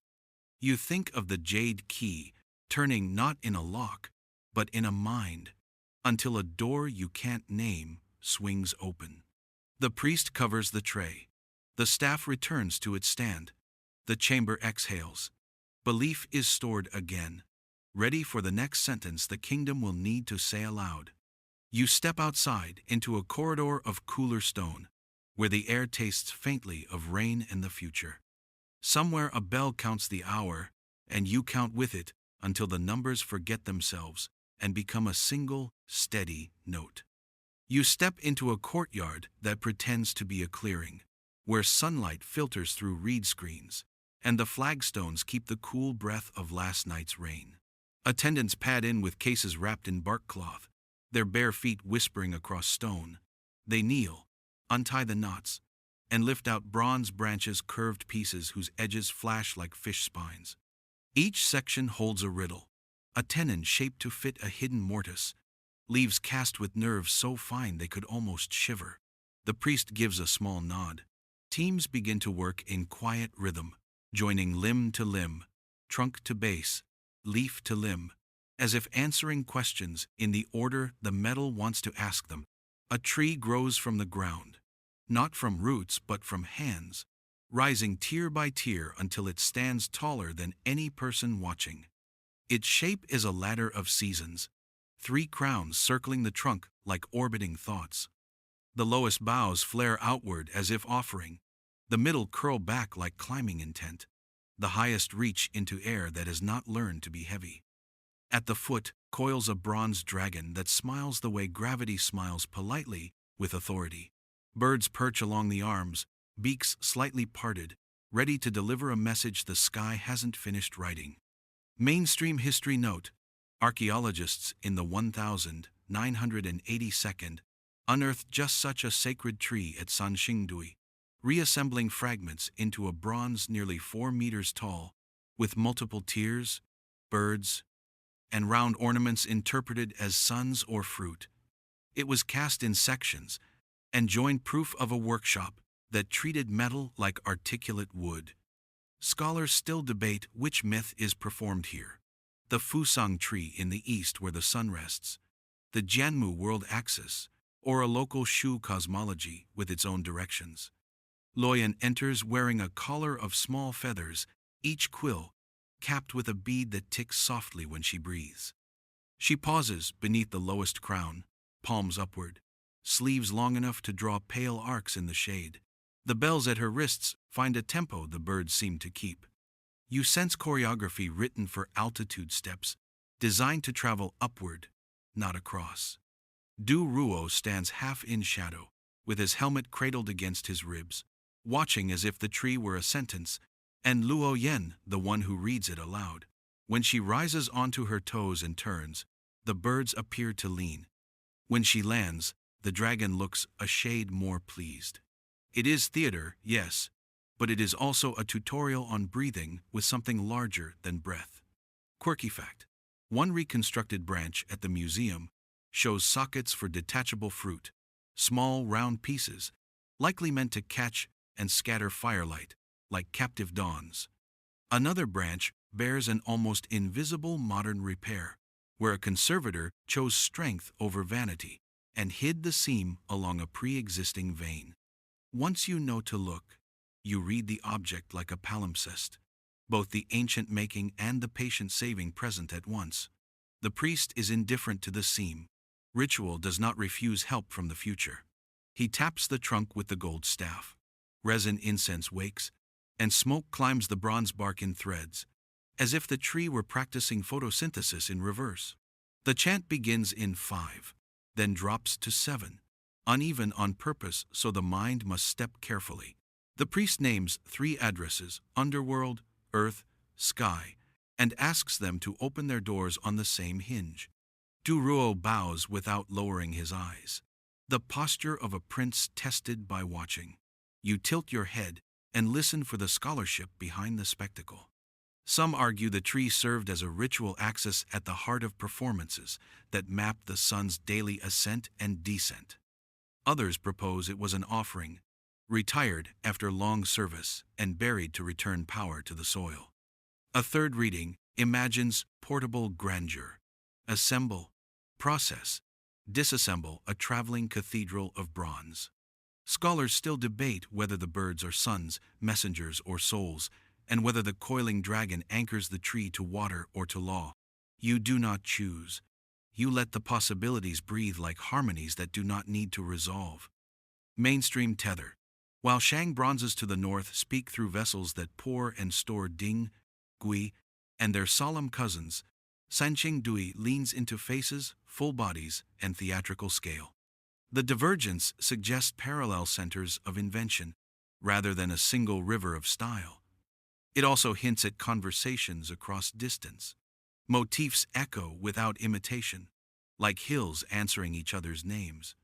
You think of the jade key, turning not in a lock, but in a mind, until a door you can't name swings open. The priest covers the tray. The staff returns to its stand. The chamber exhales. Belief is stored again, ready for the next sentence the kingdom will need to say aloud. You step outside into a corridor of cooler stone, where the air tastes faintly of rain and the future. Somewhere a bell counts the hour, and you count with it until the numbers forget themselves and become a single, steady note. You step into a courtyard that pretends to be a clearing, where sunlight filters through reed screens, and the flagstones keep the cool breath of last night's rain. Attendants pad in with cases wrapped in bark cloth, their bare feet whispering across stone. They kneel, untie the knots, and lift out bronze branches, curved pieces whose edges flash like fish spines. Each section holds a riddle, a tenon shaped to fit a hidden mortise, leaves cast with nerves so fine they could almost shiver. The priest gives a small nod. Teams begin to work in quiet rhythm, joining limb to limb, trunk to base, leaf to limb, as if answering questions in the order the metal wants to ask them. A tree grows from the ground, not from roots but from hands, rising tier by tier until it stands taller than any person watching. Its shape is a ladder of seasons, 3 crowns circling the trunk like orbiting thoughts. The lowest boughs flare outward as if offering, the middle curl back like climbing intent, the highest reach into air that has not learned to be heavy. At the foot coils a bronze dragon that smiles the way gravity smiles, politely, with authority. Birds perch along the arms, beaks slightly parted, ready to deliver a message the sky hasn't finished writing. Mainstream history note: archaeologists in the 1982nd unearthed just such a sacred tree at Sanxingdui, reassembling fragments into a bronze nearly 4 meters tall, with multiple tiers, birds, and round ornaments interpreted as suns or fruit. It was cast in sections and joined, proof of a workshop that treated metal like articulate wood. Scholars still debate which myth is performed here: the Fusang tree in the east where the sun rests, the Jianmu world axis, or a local Shu cosmology with its own directions. Loyan enters wearing a collar of small feathers, each quill capped with a bead that ticks softly when she breathes. She pauses beneath the lowest crown, palms upward, sleeves long enough to draw pale arcs in the shade. The bells at her wrists find a tempo the birds seem to keep. You sense choreography written for altitude steps, designed to travel upward, not across. Du Ruo stands half in shadow, with his helmet cradled against his ribs, watching as if the tree were a sentence, and Luo Yen the one who reads it aloud. When she rises onto her toes and turns, the birds appear to lean. When she lands, the dragon looks a shade more pleased. It is theater, yes, but it is also a tutorial on breathing with something larger than breath. Quirky fact: one reconstructed branch at the museum shows sockets for detachable fruit, small round pieces, likely meant to catch and scatter firelight, like captive dawns. Another branch bears an almost invisible modern repair, where a conservator chose strength over vanity and hid the seam along a pre-existing vein. Once you know to look, you read the object like a palimpsest, both the ancient making and the patient saving present at once. The priest is indifferent to the seam. Ritual does not refuse help from the future. He taps the trunk with the gold staff. Resin incense wakes, and smoke climbs the bronze bark in threads, as if the tree were practicing photosynthesis in reverse. The chant begins in 5, then drops to 7, uneven on purpose so the mind must step carefully. The priest names 3 addresses: underworld, earth, sky, and asks them to open their doors on the same hinge. Du Ruo bows without lowering his eyes, the posture of a prince tested by watching. You tilt your head and listen for the scholarship behind the spectacle. Some argue the tree served as a ritual axis at the heart of performances that mapped the sun's daily ascent and descent. Others propose it was an offering, retired after long service and buried to return power to the soil. A third reading imagines portable grandeur, Assemble, process, disassemble a traveling cathedral of bronze. Scholars still debate whether the birds are sons, messengers, or souls, and whether the coiling dragon anchors the tree to water or to law. You do not choose. You let the possibilities breathe like harmonies that do not need to resolve. Mainstream tether. While Shang bronzes to the north speak through vessels that pour and store Ding, Gui, and their solemn cousins, Sanxingdui leans into faces, full bodies, and theatrical scale. The divergence suggests parallel centers of invention, rather than a single river of style. It also hints at conversations across distance. Motifs echo without imitation, like hills answering each other's names.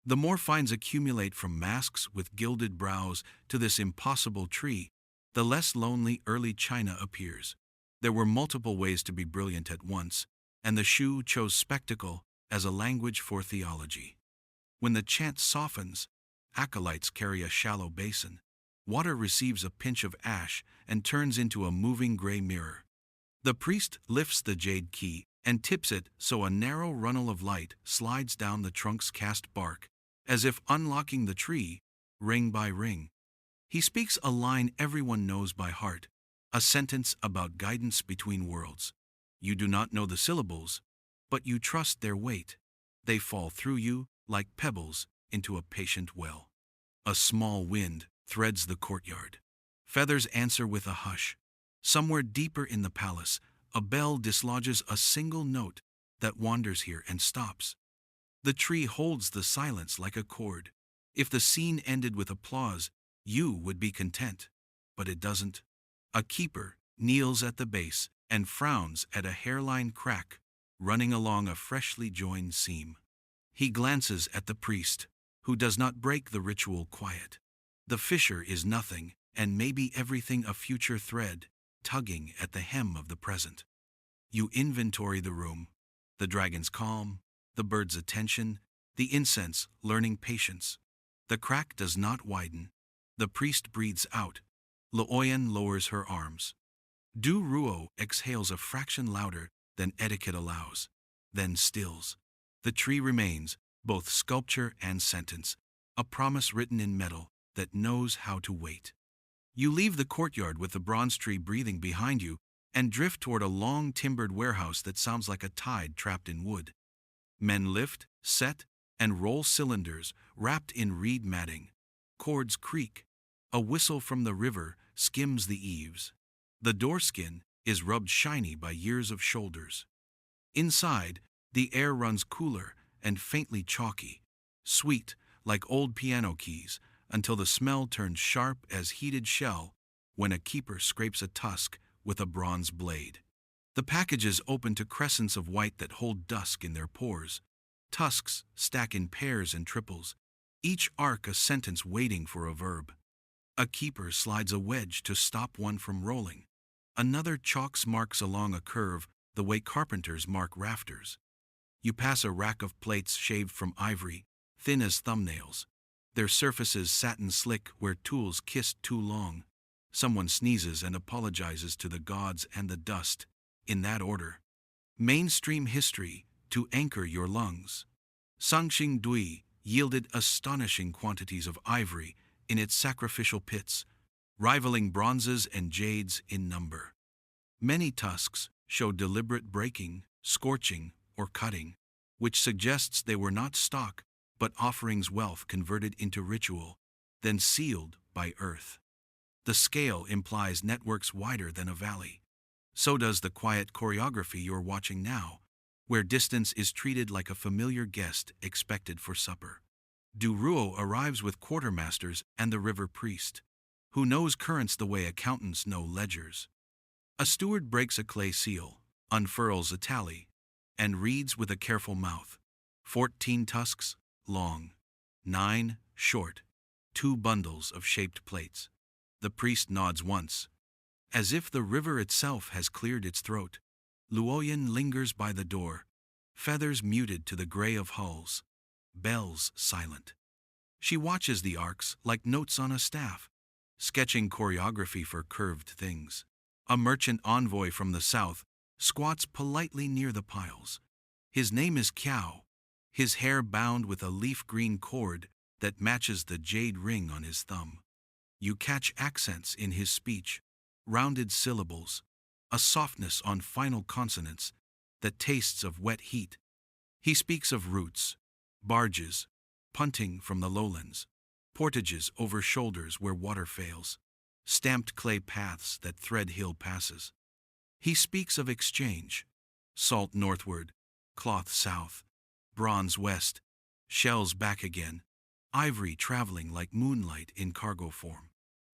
The more finds accumulate from masks with gilded brows to this impossible tree, the less lonely early China appears. There were multiple ways to be brilliant at once, and the Shu chose spectacle as a language for theology. When the chant softens, acolytes carry a shallow basin. Water receives a pinch of ash and turns into a moving gray mirror. The priest lifts the jade key and tips it so a narrow runnel of light slides down the trunk's cast bark, as if unlocking the tree, ring by ring. He speaks a line everyone knows by heart, a sentence about guidance between worlds. You do not know the syllables, but you trust their weight. They fall through you like pebbles into a patient well. A small wind threads the courtyard. Feathers answer with a hush. Somewhere deeper in the palace, a bell dislodges a single note that wanders here and stops. The tree holds the silence like a cord. If the scene ended with applause, you would be content. But it doesn't. A keeper kneels at the base and frowns at a hairline crack running along a freshly joined seam. He glances at the priest, who does not break the ritual quiet. The fissure is nothing, and maybe everything a future thread, tugging at the hem of the present. You inventory the room, the dragon's calm, the bird's attention, the incense learning patience. The crack does not widen. The priest breathes out. Luoyan lowers her arms. Du Ruo exhales a fraction louder than etiquette allows, then stills. The tree remains, both sculpture and sentence, a promise written in metal that knows how to wait. You leave the courtyard with the bronze tree breathing behind you and drift toward a long timbered warehouse that sounds like a tide trapped in wood. Men lift, set, and roll cylinders wrapped in reed matting. Cords creak. A whistle from the river skims the eaves. The doorskin is rubbed shiny by years of shoulders. Inside, the air runs cooler and faintly chalky, sweet like old piano keys, until the smell turns sharp as heated shell when a keeper scrapes a tusk with a bronze blade. The packages open to crescents of white that hold dusk in their pores. Tusks stack in pairs and triples, each arc a sentence waiting for a verb. A keeper slides a wedge to stop one from rolling. Another chalks marks along a curve the way carpenters mark rafters. You pass a rack of plates shaved from ivory, thin as thumbnails. Their surfaces satin slick where tools kissed too long. Someone sneezes and apologizes to the gods and the dust, in that order. Mainstream history to anchor your lungs. Sanxingdui yielded astonishing quantities of ivory in its sacrificial pits, rivaling bronzes and jades in number. Many tusks show deliberate breaking, scorching, or cutting, which suggests they were not stock, but offerings wealth converted into ritual, then sealed by earth. The scale implies networks wider than a valley. So does the quiet choreography you're watching now, where distance is treated like a familiar guest expected for supper. Du Ruo arrives with quartermasters and the river priest, who knows currents the way accountants know ledgers. A steward breaks a clay seal, unfurls a tally, and reads with a careful mouth. 14 tusks, long. 9, short. 2 bundles of shaped plates. The priest nods once, as if the river itself has cleared its throat. Luoyan lingers by the door, feathers muted to the gray of hulls, bells silent. She watches the arcs like notes on a staff, sketching choreography for curved things. A merchant envoy from the south squats politely near the piles, His name is Kiao, his hair bound with a leaf-green cord that matches the jade ring on his thumb. You catch accents in his speech, rounded syllables, a softness on final consonants that tastes of wet heat. He speaks of routes, barges, punting from the lowlands, portages over shoulders where water fails, stamped clay paths that thread hill passes. He speaks of exchange, salt northward, cloth south, bronze west, shells back again, ivory traveling like moonlight in cargo form.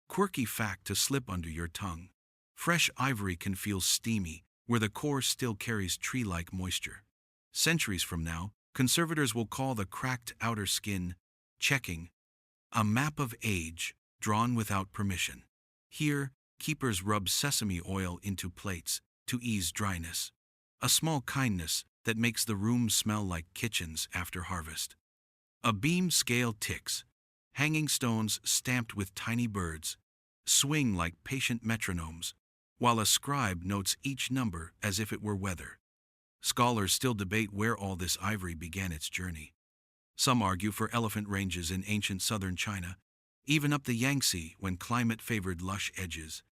Quirky fact to slip under your tongue. Fresh ivory can feel steamy, where the core still carries tree-like moisture. Centuries from now, conservators will call the cracked outer skin checking, a map of age drawn without permission. Here, keepers rub sesame oil into plates to ease dryness, a small kindness that makes the room smell like kitchens after harvest. A beam scale ticks, hanging stones stamped with tiny birds swing like patient metronomes, while a scribe notes each number as if it were weather. Scholars still debate where all this ivory began its journey. Some argue for elephant ranges in ancient southern China, even up the Yangtze when climate favored lush edges.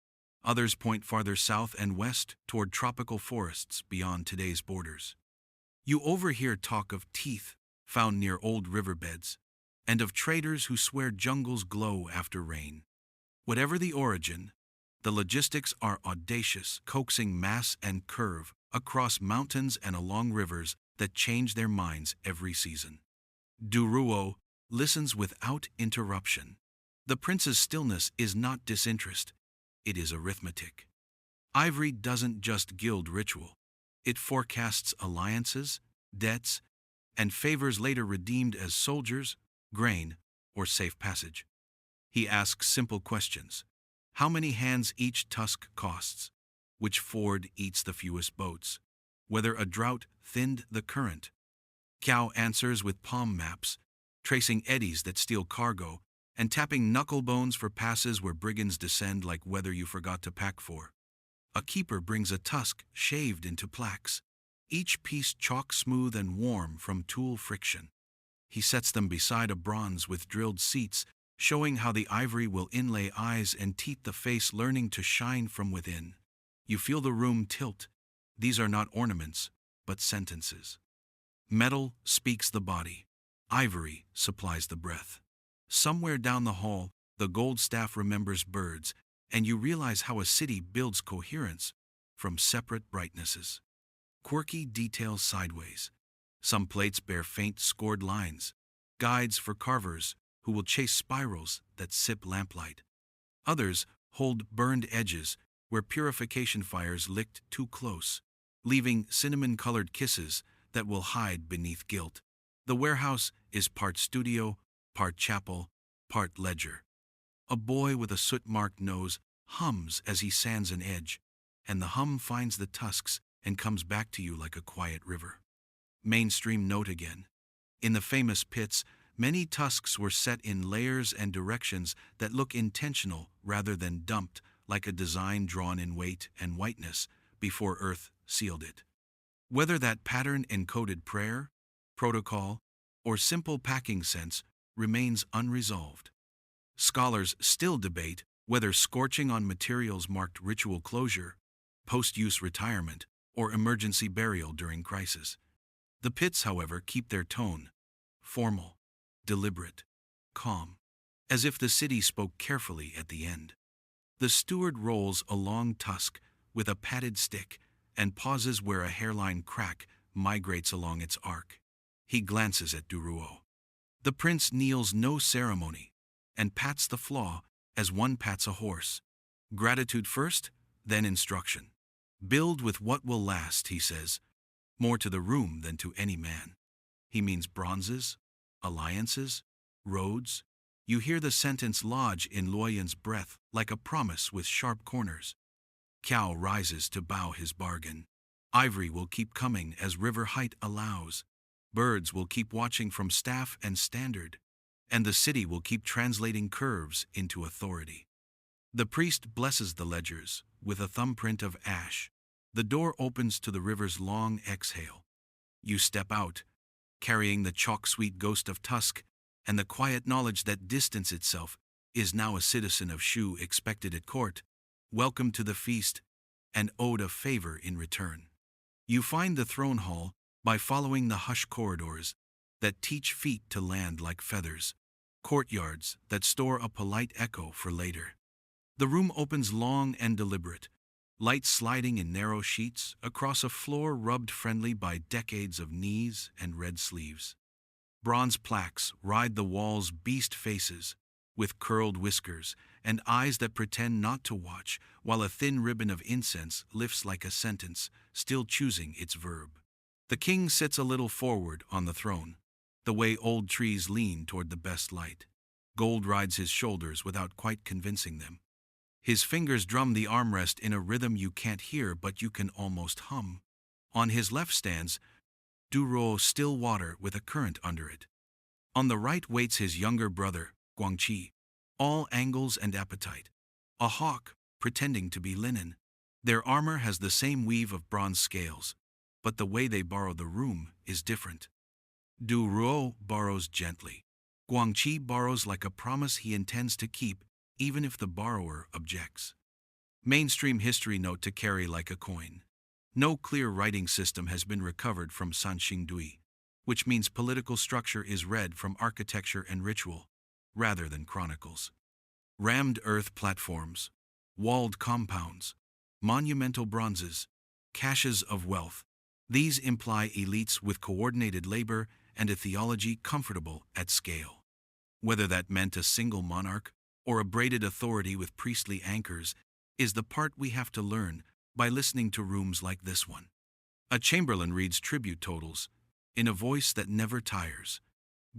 Others point farther south and west toward tropical forests beyond today's borders. You overhear talk of teeth found near old riverbeds, and of traders who swear jungles glow after rain. Whatever the origin, the logistics are audacious, coaxing mass and curve across mountains and along rivers that change their minds every season. Duruo listens without interruption. The prince's stillness is not disinterest, it is arithmetic. Ivory doesn't just gild ritual, it forecasts alliances, debts, and favors later redeemed as soldiers, grain, or safe passage. He asks simple questions. How many hands each tusk costs? Which ford eats the fewest boats? Whether a drought thinned the current? Kiao answers with palm maps, tracing eddies that steal cargo, and tapping knuckle bones for passes where brigands descend like weather you forgot to pack for. A keeper brings a tusk shaved into plaques, each piece chalk smooth and warm from tool friction. He sets them beside a bronze with drilled seats, showing how the ivory will inlay eyes and teeth, the face learning to shine from within. You feel the room tilt. These are not ornaments, but sentences. Metal speaks the body. Ivory supplies the breath. Somewhere down the hall, the gold staff remembers birds, and you realize how a city builds coherence from separate brightnesses. Quirky details sideways. Some plates bear faint scored lines, guides for carvers who will chase spirals that sip lamplight. Others hold burned edges where purification fires licked too close, leaving cinnamon-colored kisses that will hide beneath guilt. The warehouse is part studio, part chapel, part ledger. A boy with a soot-marked nose hums as he sands an edge, and the hum finds the tusks and comes back to you like a quiet river. Mainstream note again. In the famous pits, many tusks were set in layers and directions that look intentional rather than dumped, like a design drawn in weight and whiteness before earth sealed it. Whether that pattern encoded prayer, protocol, or simple packing sense remains unresolved. Scholars still debate whether scorching on materials marked ritual closure, post-use retirement, or emergency burial during crisis. The pits, however, keep their tone, formal, deliberate, calm, as if the city spoke carefully at the end. The steward rolls a long tusk with a padded stick and pauses where a hairline crack migrates along its arc. He glances at Duruo. The prince kneels no ceremony and pats the flaw as one pats a horse. Gratitude first, then instruction. Build with what will last, he says, more to the room than to any man. He means bronzes, alliances, roads. You hear the sentence lodge in Luoyan's breath like a promise with sharp corners. Kiao rises to bow his bargain. Ivory will keep coming as river height allows. Birds will keep watching from staff and standard, and the city will keep translating curves into authority. The priest blesses the ledgers with a thumbprint of ash. The door opens to the river's long exhale. You step out, carrying the chalk-sweet ghost of Tusk and the quiet knowledge that distance itself is now a citizen of Shu expected at court, welcome to the feast, and owed a favor in return. You find the throne hall by following the hushed corridors that teach feet to land like feathers, courtyards that store a polite echo for later. The room opens long and deliberate, light sliding in narrow sheets across a floor rubbed friendly by decades of knees and red sleeves. Bronze plaques ride the walls' beast faces, with curled whiskers and eyes that pretend not to watch, while a thin ribbon of incense lifts like a sentence, still choosing its verb. The king sits a little forward on the throne, the way old trees lean toward the best light. Gold rides his shoulders without quite convincing them. His fingers drum the armrest in a rhythm you can't hear but you can almost hum. On his left stands Duruo, still water with a current under it. On the right waits his younger brother, Guangqi, all angles and appetite. A hawk, pretending to be linen. Their armor has the same weave of bronze scales, but the way they borrow the room is different. Duruo borrows gently. Guangqi borrows like a promise he intends to keep, even if the borrower objects. Mainstream history note to carry like a coin. No clear writing system has been recovered from Sanxingdui, which means political structure is read from architecture and ritual, rather than chronicles. Rammed earth platforms, walled compounds, monumental bronzes, caches of wealth. These imply elites with coordinated labor and a theology comfortable at scale. Whether that meant a single monarch or a braided authority with priestly anchors is the part we have to learn by listening to rooms like this one. A chamberlain reads tribute totals in a voice that never tires.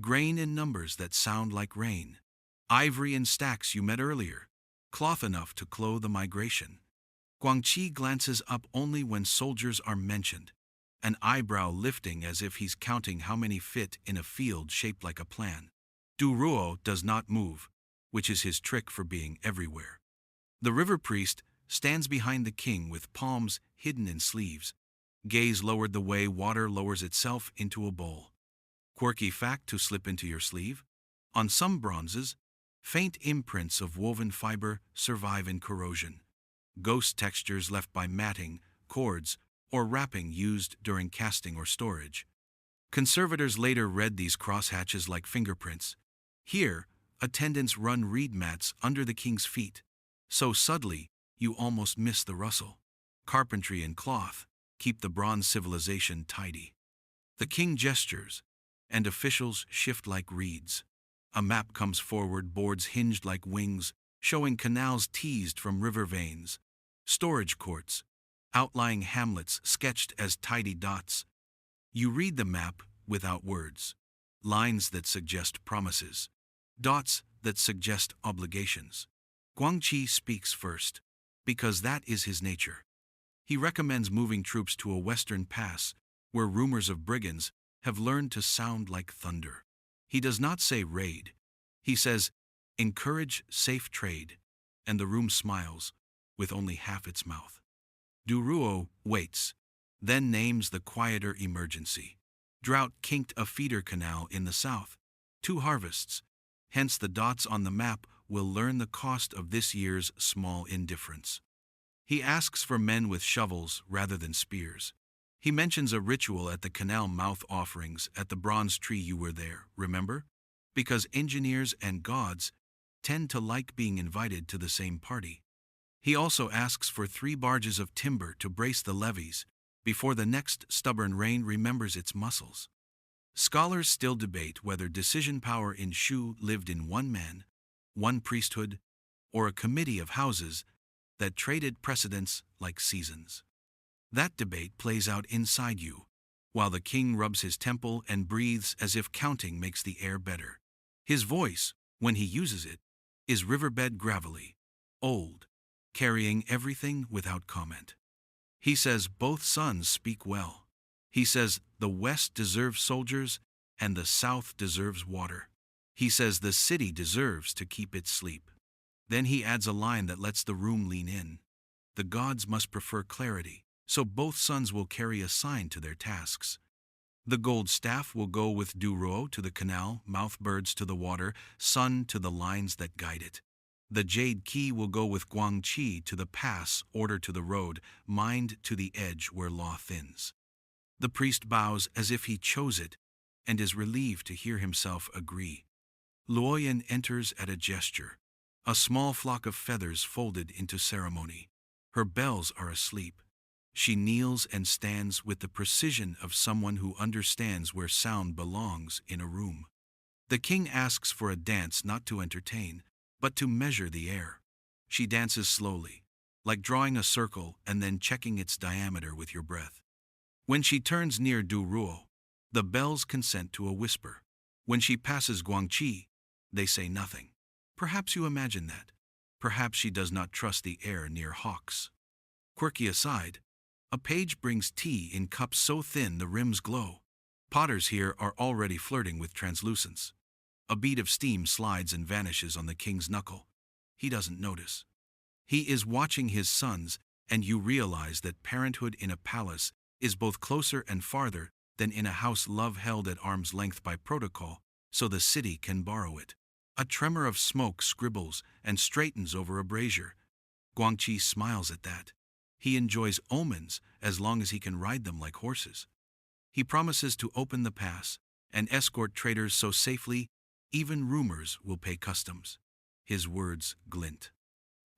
Grain in numbers that sound like rain. Ivory in stacks you met earlier. Cloth enough to clothe a migration. Guangqi glances up only when soldiers are mentioned, an eyebrow lifting as if he's counting how many fit in a field shaped like a plan. Duruo does not move, which is his trick for being everywhere. The river priest stands behind the king with palms hidden in sleeves, gaze lowered the way water lowers itself into a bowl. Quirky fact to slip into your sleeve: on some bronzes, faint imprints of woven fiber survive in corrosion, ghost textures left by matting, cords, or wrapping used during casting or storage. Conservators later read these crosshatches like fingerprints. Here, attendants run reed mats under the king's feet, so subtly you almost miss the rustle. Carpentry and cloth keep the bronze civilization tidy. The king gestures, and officials shift like reeds. A map comes forward, boards hinged like wings, showing canals teased from river veins. Storage courts, outlying hamlets sketched as tidy dots. You read the map without words. Lines that suggest promises. Dots that suggest obligations. Guangqi speaks first, because that is his nature. He recommends moving troops to a western pass, where rumors of brigands have learned to sound like thunder. He does not say raid. He says, encourage safe trade, and the room smiles, with only half its mouth. Duruo waits, then names the quieter emergency. Drought kinked a feeder canal in the south. 2 harvests. Hence the dots on the map will learn the cost of this year's small indifference. He asks for men with shovels rather than spears. He mentions a ritual at the canal mouth offerings at the bronze tree. You were there, remember? Because engineers and gods tend to like being invited to the same party. He also asks for 3 barges of timber to brace the levees before the next stubborn rain remembers its muscles. Scholars still debate whether decision power in Shu lived in one man, one priesthood, or a committee of houses that traded precedence like seasons. That debate plays out inside you, while the king rubs his temple and breathes as if counting makes the air better. His voice, when he uses it, is riverbed gravelly, old, carrying everything without comment. He says both sons speak well. He says the West deserves soldiers and the South deserves water. He says the city deserves to keep its sleep. Then he adds a line that lets the room lean in. The gods must prefer clarity, so both sons will carry a sign to their tasks. The gold staff will go with Duruo to the canal, mouth birds to the water, sun to the lines that guide it. The jade key will go with Guangqi to the pass, order to the road, mind to the edge where law thins. The priest bows as if he chose it, and is relieved to hear himself agree. Luoyan enters at a gesture, a small flock of feathers folded into ceremony. Her bells are asleep. She kneels and stands with the precision of someone who understands where sound belongs in a room. The king asks for a dance not to entertain, but to measure the air. She dances slowly, like drawing a circle and then checking its diameter with your breath. When she turns near Duruo, the bells consent to a whisper. When she passes Guangqi, they say nothing. Perhaps you imagine that. Perhaps she does not trust the air near hawks. Quirky aside, a page brings tea in cups so thin the rims glow. Potters here are already flirting with translucence. A bead of steam slides and vanishes on the king's knuckle. He doesn't notice. He is watching his sons, and you realize that parenthood in a palace is both closer and farther than in a house love held at arm's length by protocol, so the city can borrow it. A tremor of smoke scribbles and straightens over a brazier. Guangqi smiles at that. He enjoys omens as long as he can ride them like horses. He promises to open the pass and escort traders so safely, even rumors will pay customs. His words glint.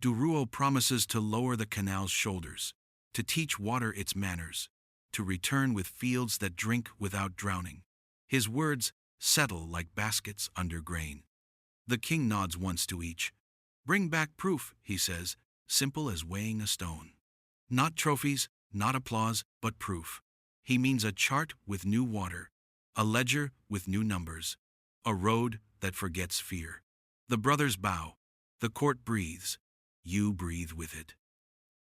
Duruo promises to lower the canal's shoulders, to teach water its manners, to return with fields that drink without drowning. His words settle like baskets under grain. The king nods once to each. Bring back proof, he says, simple as weighing a stone. Not trophies, not applause, but proof. He means a chart with new water, a ledger with new numbers, a road that forgets fear. The brothers bow. The court breathes. You breathe with it.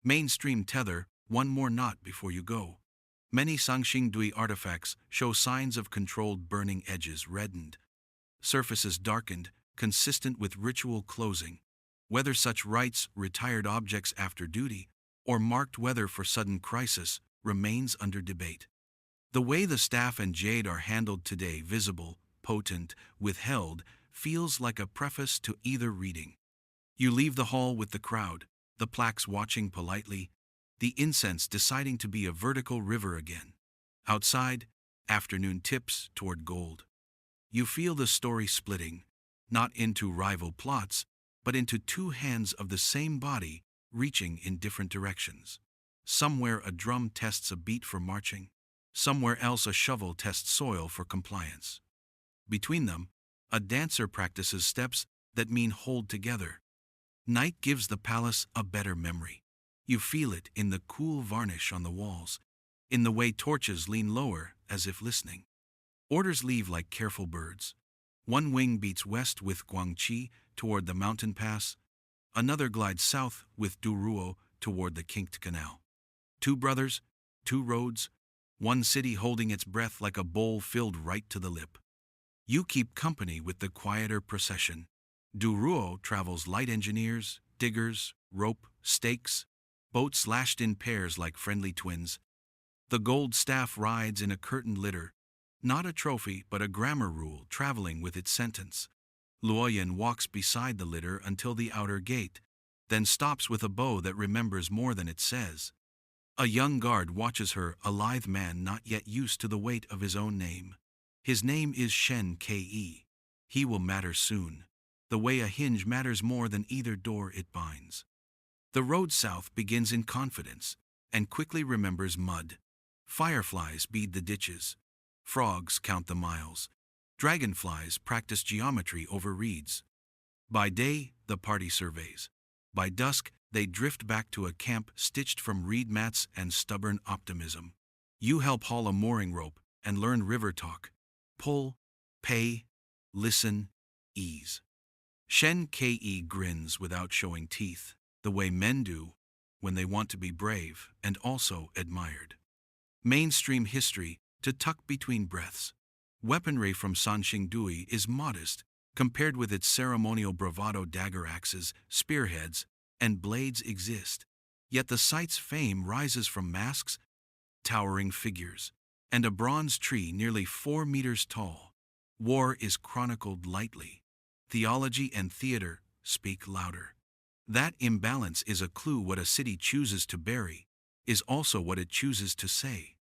Mainstream tether, one more knot before you go. Many Sanxingdui artifacts show signs of controlled burning, edges reddened, surfaces darkened, consistent with ritual closing. Whether such rites, retired objects after duty, or marked weather for sudden crisis, remains under debate. The way the staff and jade are handled today, visible, potent, withheld, feels like a preface to either reading. You leave the hall with the crowd, the plaques watching politely, the incense deciding to be a vertical river again. Outside, afternoon tips toward gold. You feel the story splitting, not into rival plots, but into two hands of the same body reaching in different directions. Somewhere a drum tests a beat for marching, somewhere else a shovel tests soil for compliance. Between them, a dancer practices steps that mean hold together. Night gives the palace a better memory. You feel it in the cool varnish on the walls, in the way torches lean lower as if listening. Orders leave like careful birds. One wing beats west with Guangqi toward the mountain pass, another glides south with Duruo toward the kinked canal. Two brothers, two roads, one city holding its breath like a bowl filled right to the lip. You keep company with the quieter procession. Duruo travels light engineers, diggers, rope, stakes, boats lashed in pairs like friendly twins. The gold staff rides in a curtained litter, not a trophy but a grammar rule traveling with its sentence. Luoyan walks beside the litter until the outer gate, then stops with a bow that remembers more than it says. A young guard watches her, a lithe man not yet used to the weight of his own name. His name is Shen Ke. He will matter soon, the way a hinge matters more than either door it binds. The road south begins in confidence, and quickly remembers mud. Fireflies bead the ditches. Frogs count the miles. Dragonflies practice geometry over reeds. By day, the party surveys. By dusk, they drift back to a camp stitched from reed mats and stubborn optimism. You help haul a mooring rope and learn river talk. Pull, pay, listen, ease. Shen Ke grins without showing teeth, the way men do when they want to be brave and also admired. Mainstream history to tuck between breaths. Weaponry from Sanxingdui is modest compared with its ceremonial bravado. Dagger axes, spearheads, and blades exist. Yet the site's fame rises from masks, towering figures, and a bronze tree nearly 4 meters tall. War is chronicled lightly. Theology and theater speak louder. That imbalance is a clue. What a city chooses to bury is also what it chooses to say.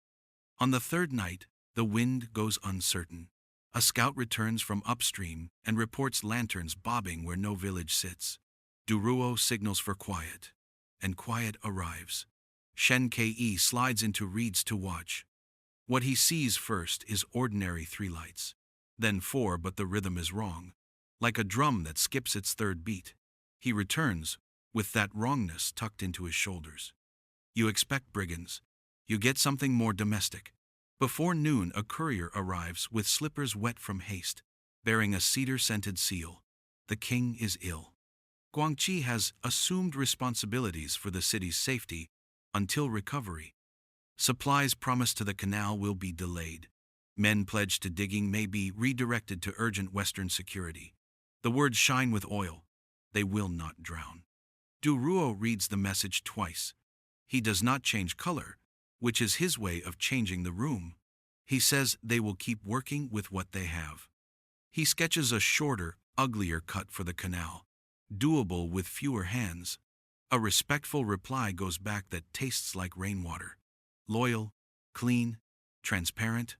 On the third night, the wind goes uncertain. A scout returns from upstream and reports lanterns bobbing where no village sits. Duruo signals for quiet, and quiet arrives. Shen Ke slides into reeds to watch. What he sees first is ordinary 3 lights. Then 4, but the rhythm is wrong. Like a drum that skips its third beat. He returns, with that wrongness tucked into his shoulders. You expect brigands. You get something more domestic. Before noon, a courier arrives with slippers wet from haste, bearing a cedar-scented seal. The king is ill. Guangxi has assumed responsibilities for the city's safety until recovery. Supplies promised to the canal will be delayed. Men pledged to digging may be redirected to urgent Western security. The words shine with oil. They will not drown. Duruo reads the message twice. He does not change color, which is his way of changing the room. He says they will keep working with what they have. He sketches a shorter, uglier cut for the canal, doable with fewer hands. A respectful reply goes back that tastes like rainwater. Loyal, clean, transparent.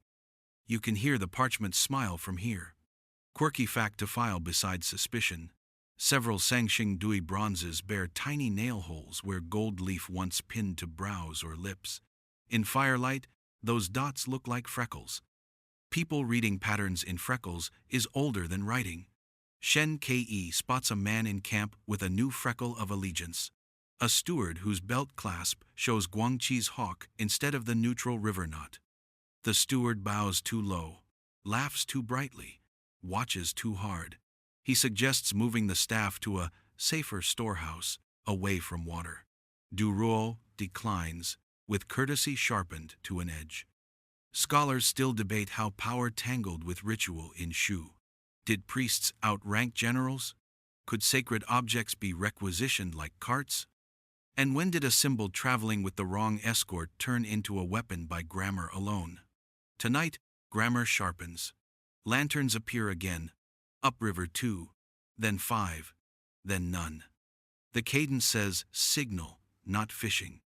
You can hear the parchment smile from here. Quirky fact to file beside suspicion. Several Sanxingdui bronzes bear tiny nail holes where gold leaf once pinned to brows or lips. In firelight, those dots look like freckles. People reading patterns in freckles is older than writing. Shen Ke spots a man in camp with a new freckle of allegiance. A steward whose belt clasp shows Guangxi's hawk instead of the neutral river knot. The steward bows too low, laughs too brightly, watches too hard. He suggests moving the staff to a safer storehouse, away from water. Duruo declines, with courtesy sharpened to an edge. Scholars still debate how power tangled with ritual in Shu. Did priests outrank generals? Could sacred objects be requisitioned like carts? And when did a symbol traveling with the wrong escort turn into a weapon by grammar alone? Tonight, grammar sharpens. Lanterns appear again. Upriver 2, then 5, then none. The cadence says signal, not fishing.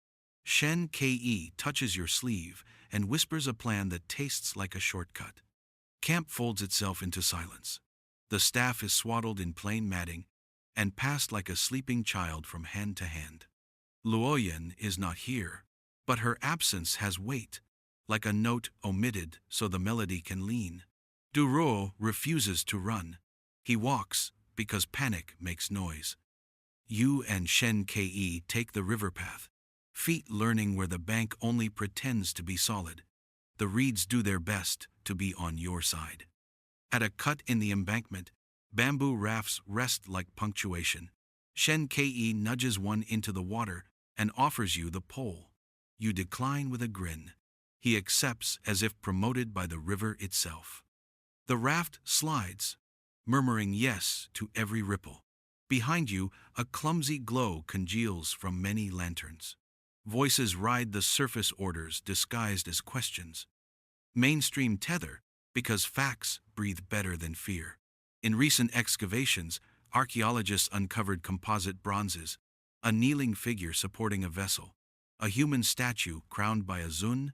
Shen Ke touches your sleeve and whispers a plan that tastes like a shortcut. Camp folds itself into silence. The staff is swaddled in plain matting and passed like a sleeping child from hand to hand. Luoyan is not here, but her absence has weight, like a note omitted so the melody can lean. Duruo refuses to run. He walks because panic makes noise. You and Shen Ke take the river path, feet learning where the bank only pretends to be solid. The reeds do their best to be on your side. At a cut in the embankment, bamboo rafts rest like punctuation. Shen Ke nudges one into the water and offers you the pole. You decline with a grin. He accepts as if promoted by the river itself. The raft slides, murmuring yes to every ripple. Behind you, a clumsy glow congeals from many lanterns. Voices ride the surface orders disguised as questions. Mainstream tether, because facts breathe better than fear. In recent excavations, archaeologists uncovered composite bronzes, a kneeling figure supporting a vessel, a human statue crowned by a zun,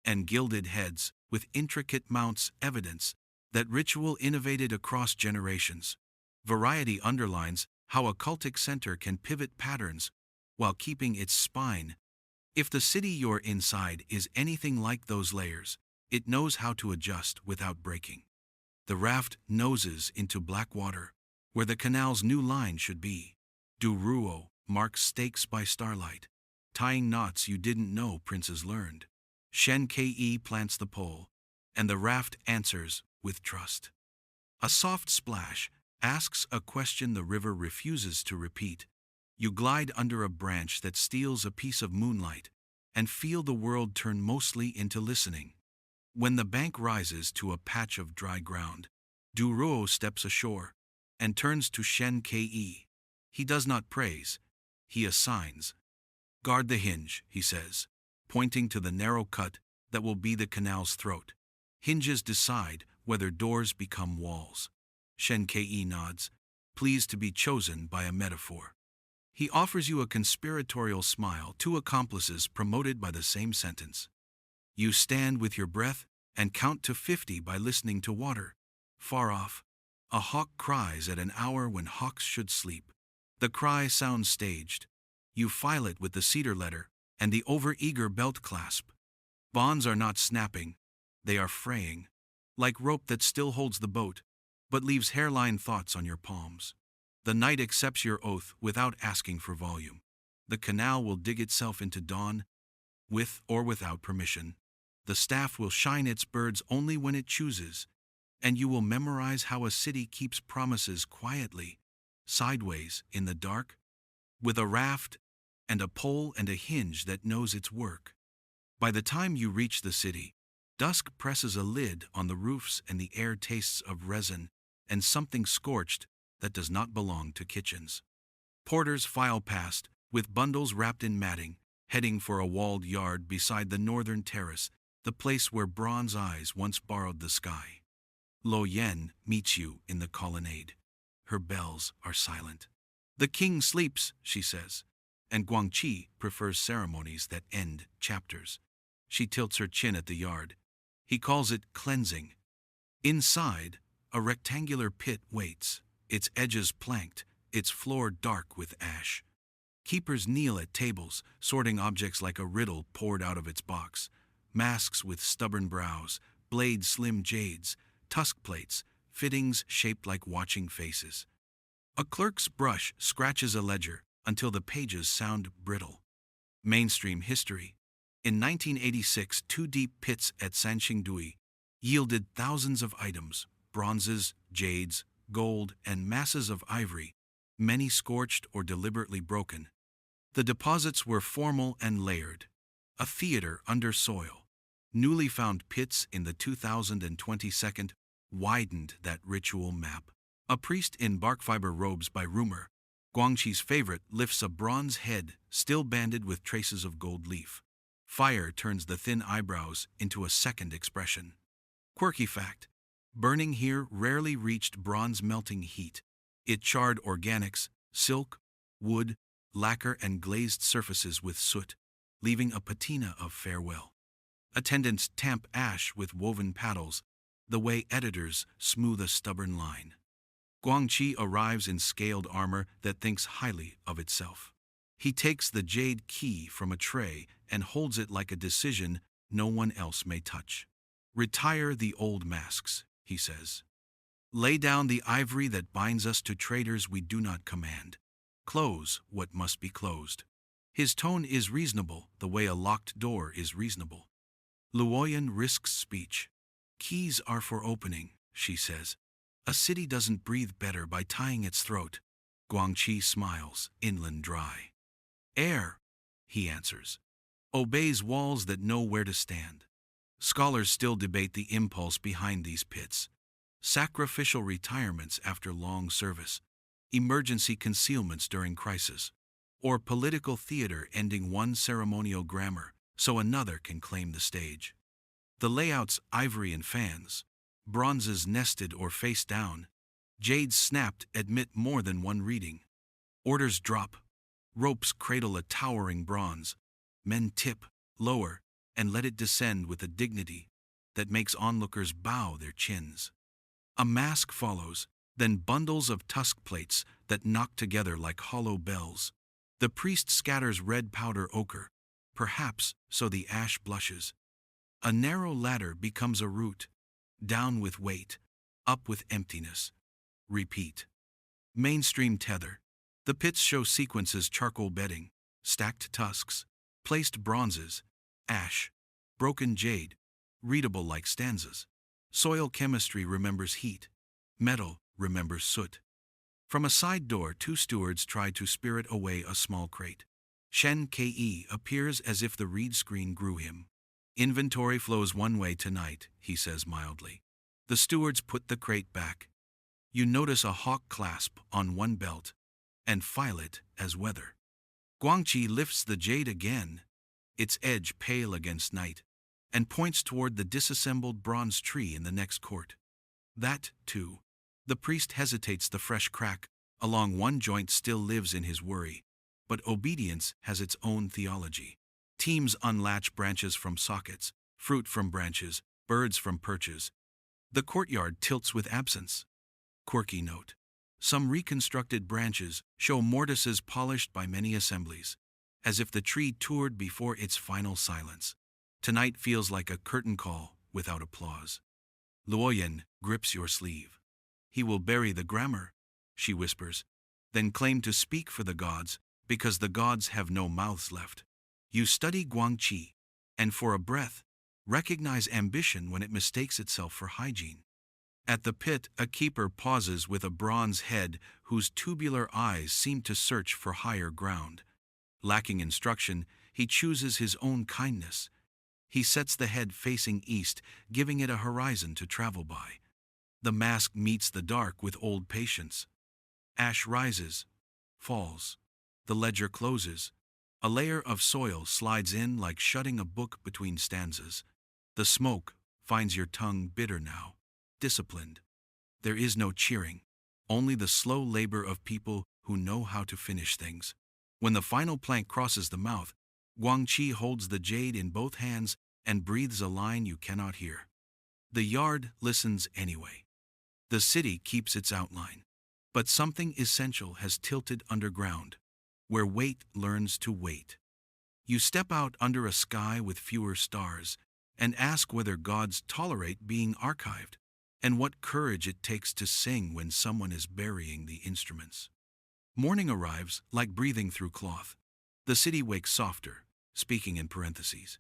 and gilded heads with intricate mounts, evidence that ritual innovated across generations. Variety underlines how a cultic center can pivot patterns while keeping its spine. If the city you're inside is anything like those layers, it knows how to adjust without breaking. The raft noses into black water, where the canal's new line should be. Duruo marks stakes by starlight, tying knots you didn't know princes learned. Shen Ke plants the pole, and the raft answers with trust. A soft splash asks a question the river refuses to repeat. You glide under a branch that steals a piece of moonlight and feel the world turn mostly into listening. When the bank rises to a patch of dry ground, Duruo steps ashore and turns to Shen Ke. He does not praise, he assigns. Guard the hinge, he says, pointing to the narrow cut that will be the canal's throat. Hinges decide whether doors become walls. Shen Ke nods, pleased to be chosen by a metaphor. He offers you a conspiratorial smile, two accomplices promoted by the same sentence. You stand with your breath and count to 50 by listening to water. Far off, a hawk cries at an hour when hawks should sleep. The cry sounds staged. You file it with the cedar letter and the over-eager belt clasp. Bonds are not snapping, they are fraying, like rope that still holds the boat, but leaves hairline thoughts on your palms. The night accepts your oath without asking for volume. The canal will dig itself into dawn, with or without permission. The staff will shine its birds only when it chooses, and you will memorize how a city keeps promises quietly, sideways in the dark, with a raft and a pole and a hinge that knows its work. By the time you reach the city, dusk presses a lid on the roofs and the air tastes of resin and something scorched that does not belong to kitchens. Porters file past, with bundles wrapped in matting, heading for a walled yard beside the northern terrace, the place where bronze eyes once borrowed the sky. Lo Yen meets you in the colonnade. Her bells are silent. The king sleeps, she says, and Guangqi prefers ceremonies that end chapters. She tilts her chin at the yard. He calls it cleansing. Inside, a rectangular pit waits, its edges planked, its floor dark with ash. Keepers kneel at tables, sorting objects like a riddle poured out of its box. Masks with stubborn brows, blade slim jades, tusk plates, fittings shaped like watching faces. A clerk's brush scratches a ledger until the pages sound brittle. Mainstream history. In 1986, two deep pits at Sanxingdui yielded thousands of items, bronzes, jades, gold, and masses of ivory, many scorched or deliberately broken. The deposits were formal and layered. A theater under soil. Newly found pits in the 2022 widened that ritual map. A priest in bark fiber robes by rumor, Guangqi's favorite, lifts a bronze head still banded with traces of gold leaf. Fire turns the thin eyebrows into a second expression. Quirky fact: burning here rarely reached bronze melting heat. It charred organics, silk, wood, lacquer, and glazed surfaces with soot, leaving a patina of farewell. Attendants tamp ash with woven paddles, the way editors smooth a stubborn line. Guangqi arrives in scaled armor that thinks highly of itself. He takes the jade key from a tray and holds it like a decision no one else may touch. Retire the old masks, he says. Lay down the ivory that binds us to traitors we do not command. Close what must be closed. His tone is reasonable, the way a locked door is reasonable. Luoyan risks speech. Keys are for opening, she says. A city doesn't breathe better by tying its throat. Guangqi smiles, inland dry. Air, he answers, obeys walls that know where to stand. Scholars still debate the impulse behind these pits. Sacrificial retirements after long service, emergency concealments during crisis, or political theater ending one ceremonial grammar so another can claim the stage. The layouts ivory and fans, bronzes nested or face down, jades snapped admit more than one reading. Orders drop, ropes cradle a towering bronze, men tip, lower, and let it descend with a dignity that makes onlookers bow their chins. A mask follows, then bundles of tusk plates that knock together like hollow bells. The priest scatters red powder ochre, perhaps so the ash blushes. A narrow ladder becomes a root, down with weight, up with emptiness. Repeat. Mainstream tether. The pits show sequences: charcoal bedding, stacked tusks, placed bronzes, ash, broken jade, readable like stanzas. Soil chemistry remembers heat. Metal remembers soot. From a side door, two stewards try to spirit away a small crate. Shen Ke appears as if the read screen grew him. Inventory flows one way tonight, he says mildly. The stewards put the crate back. You notice a hawk clasp on one belt, and file it as weather. Guangqi lifts the jade again, its edge pale against night. and points toward the disassembled bronze tree in the next court. That, too. The priest hesitates. The fresh crack along one joint still lives in his worry, but obedience has its own theology. Teams unlatch branches from sockets, fruit from branches, birds from perches. The courtyard tilts with absence. Quirky note. Some reconstructed branches show mortises polished by many assemblies, as if the tree toured before its final silence. Tonight feels like a curtain call without applause. Luoyan grips your sleeve. He will bury the grammar, she whispers, then claim to speak for the gods, because the gods have no mouths left. You study Guangqi, and for a breath, recognize ambition when it mistakes itself for hygiene. At the pit, a keeper pauses with a bronze head whose tubular eyes seem to search for higher ground. Lacking instruction, he chooses his own kindness. He sets the head facing east, giving it a horizon to travel by. The mask meets the dark with old patience. Ash rises, falls. The ledger closes. A layer of soil slides in like shutting a book between stanzas. The smoke finds your tongue bitter now, disciplined. There is no cheering, only the slow labor of people who know how to finish things. When the final plank crosses the mouth, Guangqi holds the jade in both hands and breathes a line you cannot hear. The yard listens anyway. The city keeps its outline. But something essential has tilted underground, where wait learns to wait. You step out under a sky with fewer stars and ask whether gods tolerate being archived, and what courage it takes to sing when someone is burying the instruments. Morning arrives like breathing through cloth. The city wakes softer, speaking in parentheses.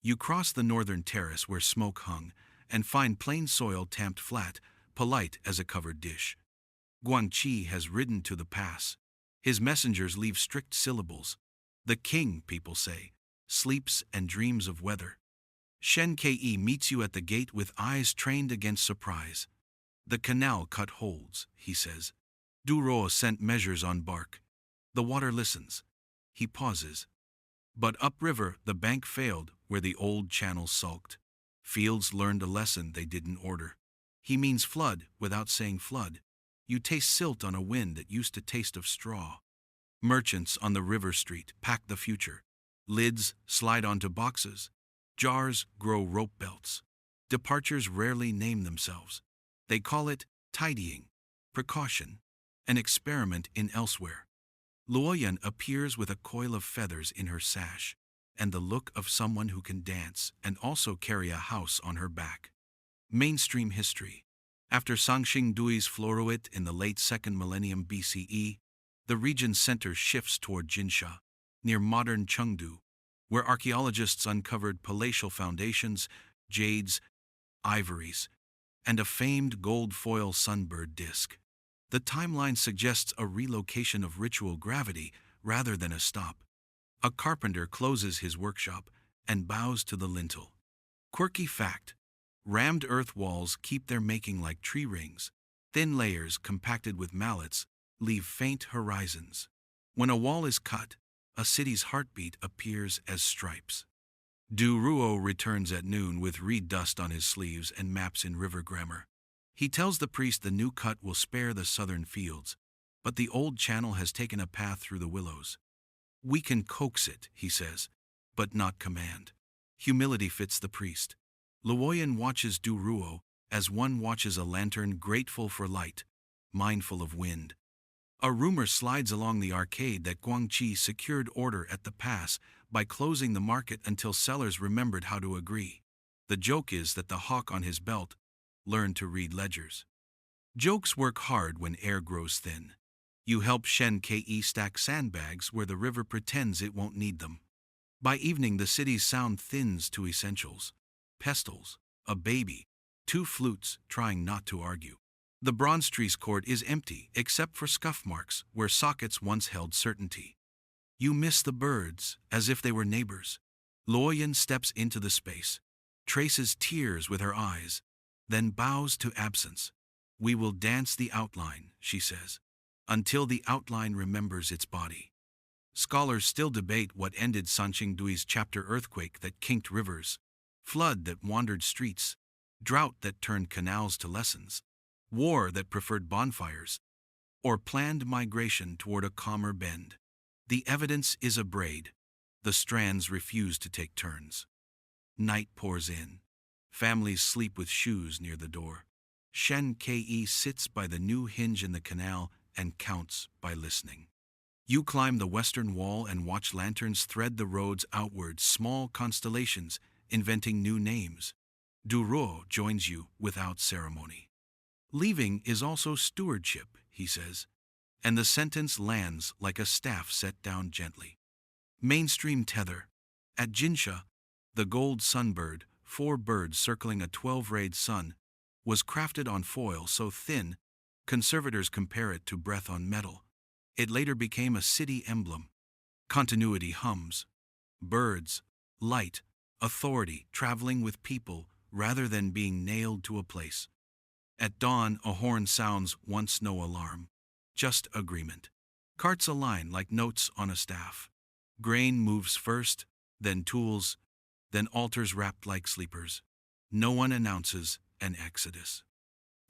You cross the northern terrace where smoke hung and find plain soil tamped flat, polite as a covered dish. Guangqi has ridden to the pass. His messengers leave strict syllables. The king, people say, sleeps and dreams of weather. Shen Ke meets you at the gate with eyes trained against surprise. The canal cut holds, he says. Duro sent measures on bark. The water listens. He pauses. But upriver, the bank failed where the old channel sulked. Fields learned a lesson they didn't order. He means flood without saying flood. You taste silt on a wind that used to taste of straw. Merchants on the river street pack the future. Lids slide onto boxes. Jars grow rope belts. Departures rarely name themselves. They call it tidying, precaution, an experiment in elsewhere. Luoyan appears with a coil of feathers in her sash, and the look of someone who can dance and also carry a house on her back. Mainstream history. After Sanxingdui's Floruit in the late 2nd millennium BCE, the region's center shifts toward Jinsha, near modern Chengdu, where archaeologists uncovered palatial foundations, jades, ivories, and a famed gold foil sunbird disk. The timeline suggests a relocation of ritual gravity rather than a stop. A carpenter closes his workshop and bows to the lintel. Quirky fact: rammed earth walls keep their making like tree rings. Thin layers compacted with mallets leave faint horizons. When a wall is cut, a city's heartbeat appears as stripes. Du Ruo returns at noon with reed dust on his sleeves and maps in river grammar. He tells the priest the new cut will spare the southern fields, but the old channel has taken a path through the willows. We can coax it, he says, but not command. Humility fits the priest. Luoyan watches Du Ruo as one watches a lantern grateful for light, mindful of wind. A rumor slides along the arcade that Guangqi secured order at the pass by closing the market until sellers remembered how to agree. The joke is that the hawk on his belt learned to read ledgers. Jokes work hard when air grows thin. You help Shen Ke stack sandbags where the river pretends it won't need them. By evening, the city's sound thins to essentials. Pestles, a baby, 2 flutes trying not to argue. The bronze tree's court is empty except for scuff marks where sockets once held certainty. You miss the birds as if they were neighbors. Luoyan steps into the space, traces tears with her eyes, then bows to absence. We will dance the outline, she says, until the outline remembers its body. Scholars still debate what ended Sanxingdui's chapter earthquake that kinked rivers. Flood that wandered streets, drought that turned canals to lessons, war that preferred bonfires, or planned migration toward a calmer bend. The evidence is a braid. The strands refuse to take turns. Night pours in. Families sleep with shoes near the door. Shen Ke sits by the new hinge in the canal and counts by listening. You climb the western wall and watch lanterns thread the roads outward, small constellations, inventing new names. Duruo joins you without ceremony. Leaving is also stewardship, he says, and the sentence lands like a staff set down gently. Mainstream tether. At Jinsha, the gold sunbird, 4 birds circling a 12-rayed sun, was crafted on foil so thin, conservators compare it to breath on metal. It later became a city emblem. Continuity hums. Birds, light, authority traveling with people rather than being nailed to a place. At dawn, a horn sounds once no alarm, just agreement. Carts align like notes on a staff. Grain moves first, then tools, then altars wrapped like sleepers. No one announces an exodus.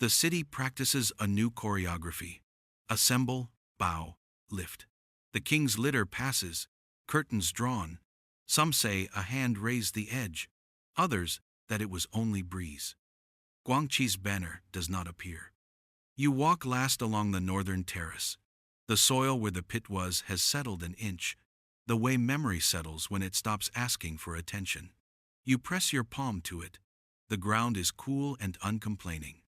The city practices a new choreography. Assemble, bow, lift. The king's litter passes, curtains drawn. Some say a hand raised the edge, others that it was only breeze. Guangqi's banner does not appear. You walk last along the northern terrace. The soil where the pit was has settled an inch, the way memory settles when it stops asking for attention. You press your palm to it. The ground is cool and uncomplaining.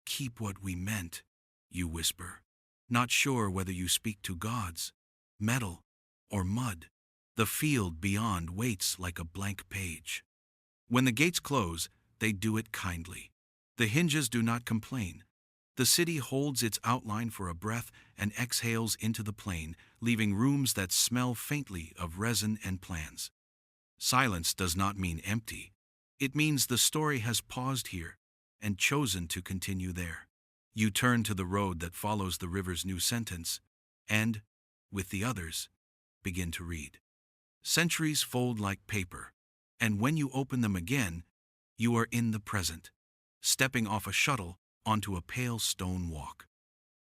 Keep what we meant, you whisper, not sure whether you speak to gods, metal, or mud. The field beyond waits like a blank page. When the gates close, they do it kindly. The hinges do not complain. The city holds its outline for a breath and exhales into the plain, leaving rooms that smell faintly of resin and plans. Silence does not mean empty. It means the story has paused here and chosen to continue there. You turn to the road that follows the river's new sentence and, with the others, begin to read. Centuries fold like paper, and when you open them again, you are in the present, stepping off a shuttle onto a pale stone walk.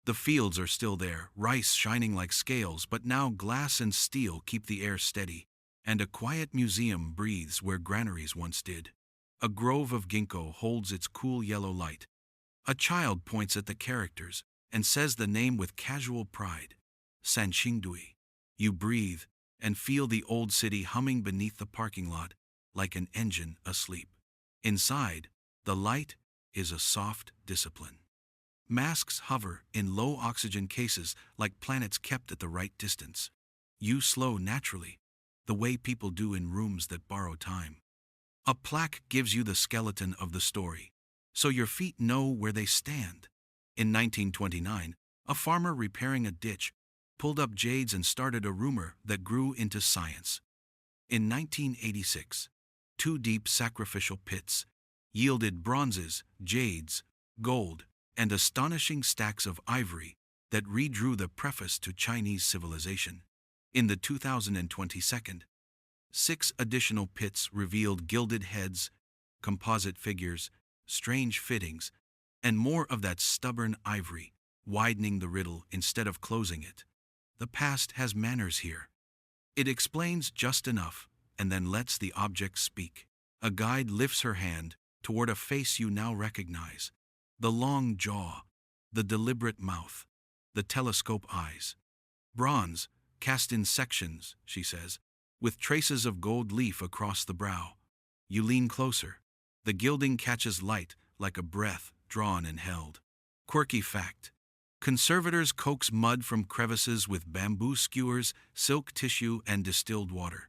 The fields are still there, rice shining like scales, but now glass and steel keep the air steady, and a quiet museum breathes where granaries once did. A grove of ginkgo holds its cool yellow light. A child points at the characters and says the name with casual pride, Sanxingdui. You breathe and feel the old city humming beneath the parking lot like an engine asleep. Inside, the light is a soft discipline. Masks hover in low oxygen cases like planets kept at the right distance. You slow naturally, the way people do in rooms that borrow time. A plaque gives you the skeleton of the story, so your feet know where they stand. In 1929, a farmer repairing a ditch pulled up jades and started a rumor that grew into science. In 1986, 2 deep sacrificial pits yielded bronzes, jades, gold, and astonishing stacks of ivory that redrew the preface to Chinese civilization. In the 2022, 6 additional pits revealed gilded heads, composite figures, strange fittings, and more of that stubborn ivory, widening the riddle instead of closing it. The past has manners here. It explains just enough and then lets the object speak. A guide lifts her hand toward a face you now recognize. The long jaw, the deliberate mouth, the telescope eyes. Bronze, cast in sections, she says, with traces of gold leaf across the brow. You lean closer. The gilding catches light like a breath drawn and held. Quirky fact. Conservators coax mud from crevices with bamboo skewers, silk tissue, and distilled water.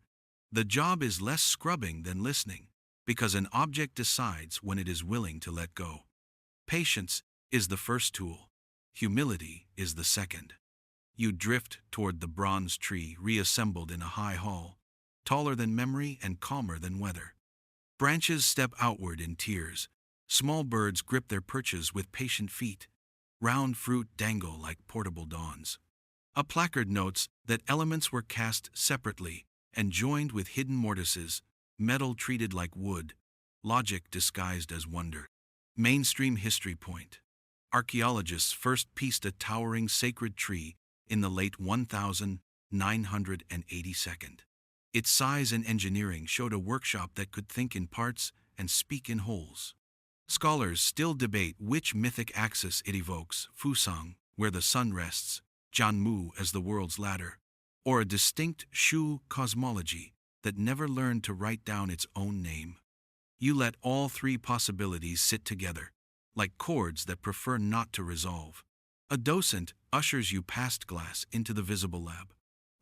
The job is less scrubbing than listening, because an object decides when it is willing to let go. Patience is the first tool. Humility is the second. You drift toward the bronze tree reassembled in a high hall, taller than memory and calmer than weather. Branches step outward in tiers. Small birds grip their perches with patient feet. Round fruit dangle like portable dawns. A placard notes that elements were cast separately and joined with hidden mortises, metal treated like wood, logic disguised as wonder. Mainstream history point. Archaeologists first pieced a towering sacred tree in the late 1982. Its size and engineering showed a workshop that could think in parts and speak in wholes. Scholars still debate which mythic axis it evokes: Fusang, where the sun rests, Jianmu as the world's ladder, or a distinct Shu cosmology that never learned to write down its own name. You let all three possibilities sit together, like chords that prefer not to resolve. A docent ushers you past glass into the visible lab.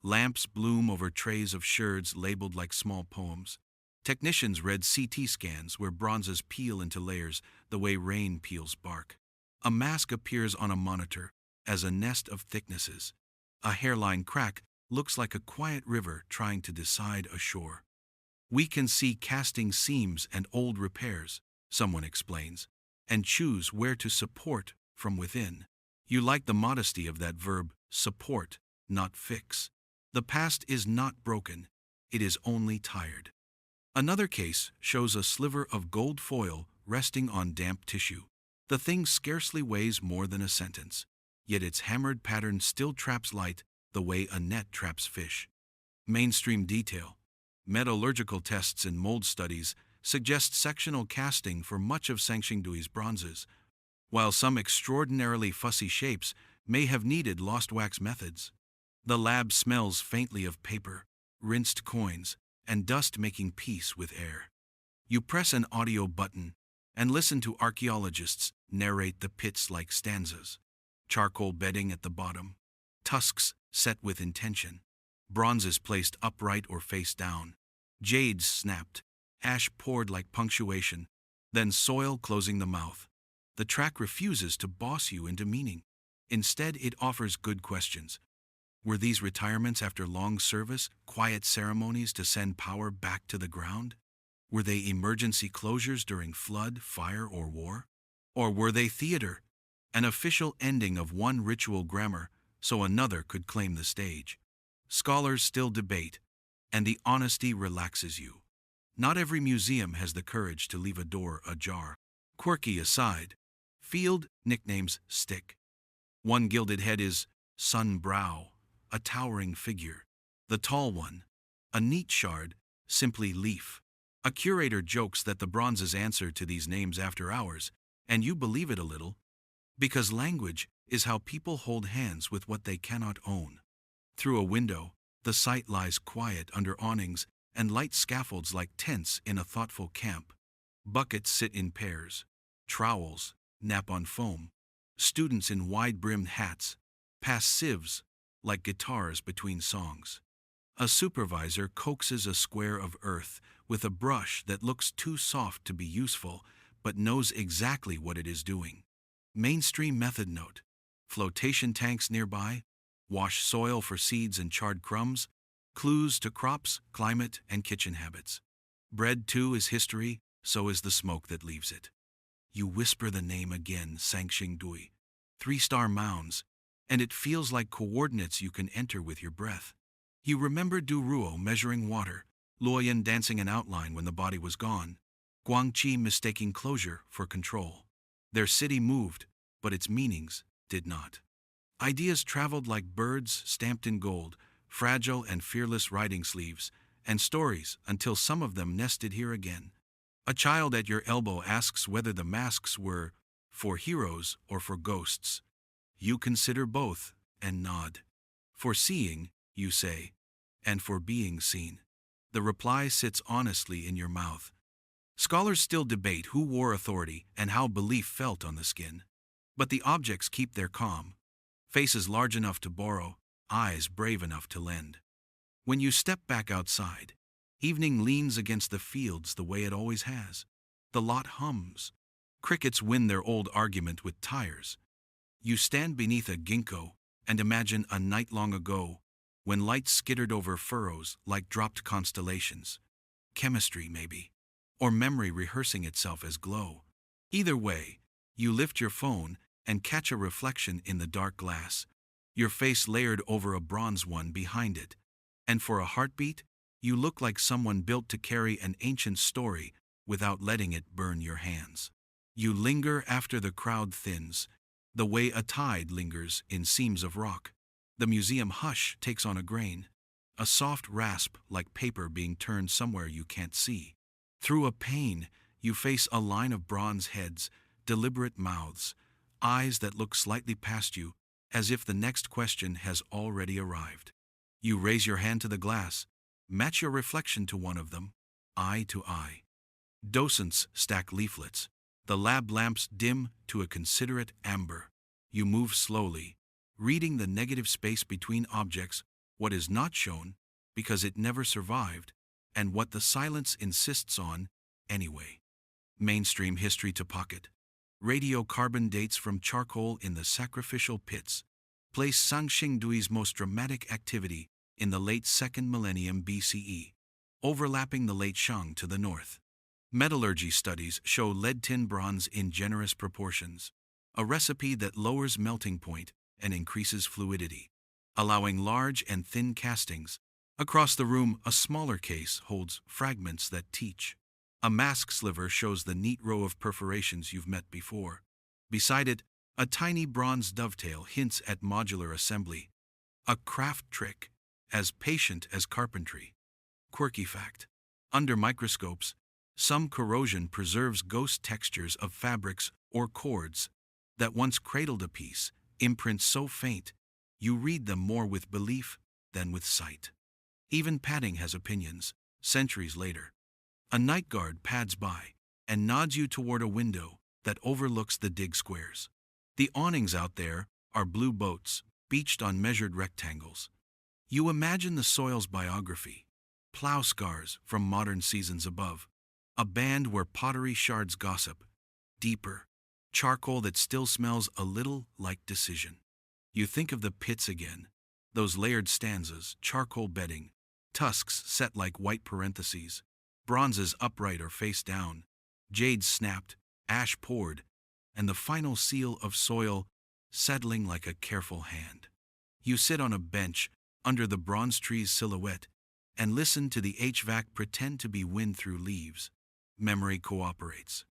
Lamps bloom over trays of sherds labeled like small poems. Technicians read CT scans where bronzes peel into layers the way rain peels bark. A mask appears on a monitor as a nest of thicknesses. A hairline crack looks like a quiet river trying to decide a shore. We can see casting seams and old repairs, someone explains, and choose where to support from within. You like the modesty of that verb, support, not fix. The past is not broken, it is only tired. Another case shows a sliver of gold foil resting on damp tissue. The thing scarcely weighs more than a sentence, yet its hammered pattern still traps light the way a net traps fish. Mainstream detail. Metallurgical tests and mold studies suggest sectional casting for much of Sanxingdui's bronzes, while some extraordinarily fussy shapes may have needed lost wax methods. The lab smells faintly of paper, rinsed coins, and dust making peace with air. You press an audio button and listen to archaeologists narrate the pits like stanzas. Charcoal bedding at the bottom, tusks set with intention, bronzes placed upright or face down, jades snapped, ash poured like punctuation, then soil closing the mouth. The track refuses to boss you into meaning. Instead, it offers good questions. Were these retirements after long service, quiet ceremonies to send power back to the ground? Were they emergency closures during flood, fire, or war? Or were they theater, an official ending of one ritual grammar so another could claim the stage? Scholars still debate, and the honesty relaxes you. Not every museum has the courage to leave a door ajar. Quirky aside, field nicknames stick. One gilded head is Sun Brow, a towering figure. The tall one, a neat shard, simply Leaf. A curator jokes that the bronzes answer to these names after hours, and you believe it a little, because language is how people hold hands with what they cannot own. Through a window, the site lies quiet under awnings and light scaffolds like tents in a thoughtful camp. Buckets sit in pairs. Trowels nap on foam. Students in wide-brimmed hats pass sieves like guitars between songs. A supervisor coaxes a square of earth with a brush that looks too soft to be useful, but knows exactly what it is doing. Mainstream method note. Flotation tanks nearby, wash soil for seeds and charred crumbs, clues to crops, climate, and kitchen habits. Bread too is history, so is the smoke that leaves it. You whisper the name again, Sanxingdui. 3-star mounds, and it feels like coordinates you can enter with your breath. You remember Duruo measuring water, Luoyan dancing an outline when the body was gone, Guangqi mistaking closure for control. Their city moved, but its meanings did not. Ideas traveled like birds stamped in gold, fragile and fearless riding sleeves, and stories until some of them nested here again. A child at your elbow asks whether the masks were for heroes or for ghosts. You consider both and nod. For seeing, you say, and for being seen. The reply sits honestly in your mouth. Scholars still debate who wore authority and how belief felt on the skin. But the objects keep their calm. Faces large enough to borrow, eyes brave enough to lend. When you step back outside, evening leans against the fields the way it always has. The lot hums. Crickets win their old argument with tires. You stand beneath a ginkgo and imagine a night long ago when light skittered over furrows like dropped constellations. Chemistry, maybe. Or memory rehearsing itself as glow. Either way, you lift your phone and catch a reflection in the dark glass, your face layered over a bronze one behind it. And for a heartbeat, you look like someone built to carry an ancient story without letting it burn your hands. You linger after the crowd thins, the way a tide lingers in seams of rock. The museum hush takes on a grain, a soft rasp like paper being turned somewhere you can't see. Through a pane, you face a line of bronze heads, deliberate mouths, eyes that look slightly past you, as if the next question has already arrived. You raise your hand to the glass, match your reflection to one of them, eye to eye. Docents stack leaflets. The lab lamps dim to a considerate amber. You move slowly, reading the negative space between objects, what is not shown, because it never survived, and what the silence insists on, anyway. Mainstream history to pocket. Radiocarbon dates from charcoal in the sacrificial pits place Sanxingdui's most dramatic activity in the late 2nd millennium BCE, overlapping the late Shang to the north. Metallurgy studies show lead-tin bronze in generous proportions, a recipe that lowers melting point and increases fluidity, allowing large and thin castings. Across the room, a smaller case holds fragments that teach. A mask sliver shows the neat row of perforations you've met before. Beside it, a tiny bronze dovetail hints at modular assembly, a craft trick as patient as carpentry. Quirky fact: under microscopes, some corrosion preserves ghost textures of fabrics or cords that once cradled a piece, imprints so faint, you read them more with belief than with sight. Even padding has opinions, centuries later. A night guard pads by and nods you toward a window that overlooks the dig squares. The awnings out there are blue boats, beached on measured rectangles. You imagine the soil's biography, plow scars from modern seasons above, a band where pottery shards gossip, deeper, charcoal that still smells a little like decision. You think of the pits again, those layered stanzas, charcoal bedding, tusks set like white parentheses, bronzes upright or face down, jade snapped, ash poured, and the final seal of soil settling like a careful hand. You sit on a bench under the bronze tree's silhouette and listen to the HVAC pretend to be wind through leaves. Memory cooperates.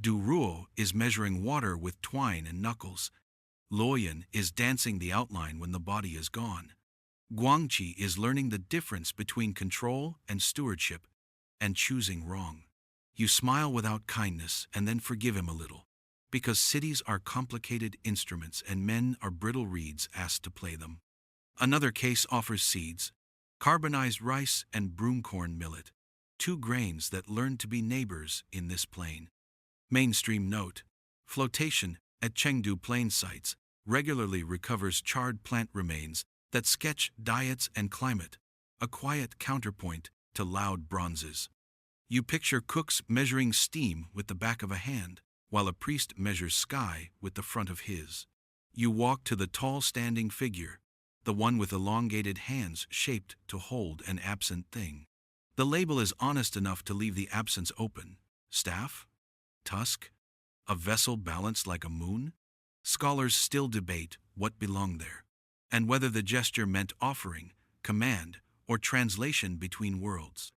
Du Ruo is measuring water with twine and knuckles. Loyan is dancing the outline when the body is gone. Guangqi is learning the difference between control and stewardship, and choosing wrong. You smile without kindness and then forgive him a little, because cities are complicated instruments and men are brittle reeds asked to play them. Another case offers seeds, carbonized rice and broomcorn millet, two grains that learn to be neighbors in this plain. Mainstream note: flotation at Chengdu Plain sites regularly recovers charred plant remains that sketch diets and climate, a quiet counterpoint to loud bronzes. You picture cooks measuring steam with the back of a hand, while a priest measures sky with the front of his. You walk to the tall standing figure, the one with elongated hands shaped to hold an absent thing. The label is honest enough to leave the absence open. Staff? Tusk? A vessel balanced like a moon? Scholars still debate what belonged there, and whether the gesture meant offering, command, or translation between worlds.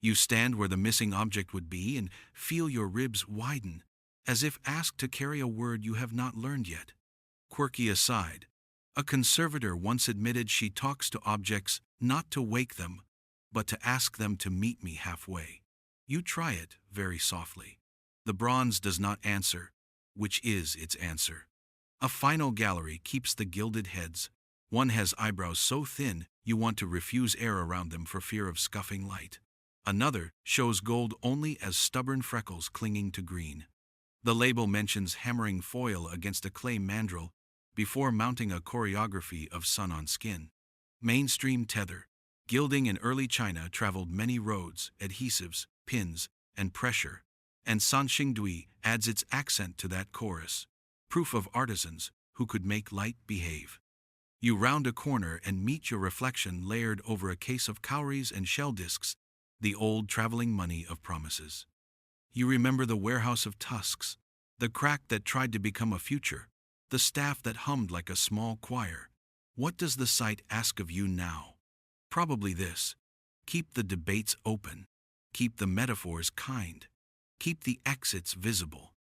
You stand where the missing object would be and feel your ribs widen, as if asked to carry a word you have not learned yet. Quirky aside, a conservator once admitted she talks to objects not to wake them, but to ask them to meet me halfway. You try it very softly. The bronze does not answer, which is its answer. A final gallery keeps the gilded heads. One has eyebrows so thin you want to refuse air around them for fear of scuffing light. Another shows gold only as stubborn freckles clinging to green. The label mentions hammering foil against a clay mandrel before mounting a choreography of sun on skin. Mainstream tether. Gilding in early China traveled many roads, adhesives, pins, and pressure, and Sanxingdui adds its accent to that chorus, proof of artisans who could make light behave. You round a corner and meet your reflection layered over a case of cowries and shell discs, the old traveling money of promises. You remember the warehouse of tusks, the crack that tried to become a future, the staff that hummed like a small choir. What does the site ask of you now? Probably this: keep the debates open, keep the metaphors kind, Keep the exits visible.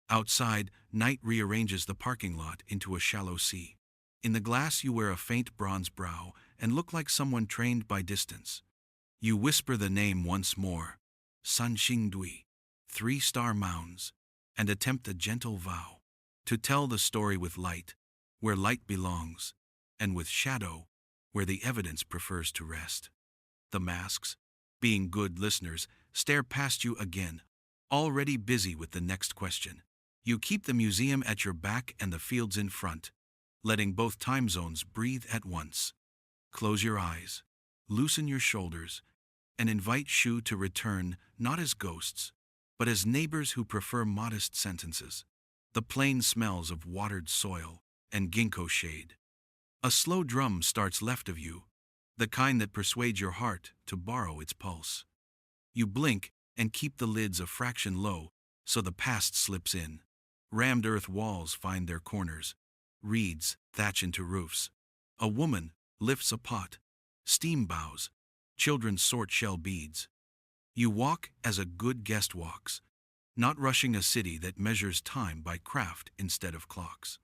Outside, night rearranges the parking lot into a shallow sea. In the glass, you wear a faint bronze brow and look like someone trained by distance. You whisper the name once more, Sanxingdui, 3-star mounds, and attempt a gentle vow to tell the story with light, where light belongs, and with shadow, where the evidence prefers to rest. The masks, being good listeners, stare past you again, already busy with the next question. You keep the museum at your back and the fields in front, letting both time zones breathe at once. Close your eyes, loosen your shoulders, and invite Shu to return not as ghosts, but as neighbors who prefer modest sentences. The plain smells of watered soil and ginkgo shade. A slow drum starts left of you, the kind that persuades your heart to borrow its pulse. You blink and keep the lids a fraction low so the past slips in. Rammed earth walls find their corners. Reeds thatch into roofs. A woman lifts a pot. Steam bows. Children sort shell beads. You walk as a good guest walks, not rushing a city that measures time by craft instead of clocks.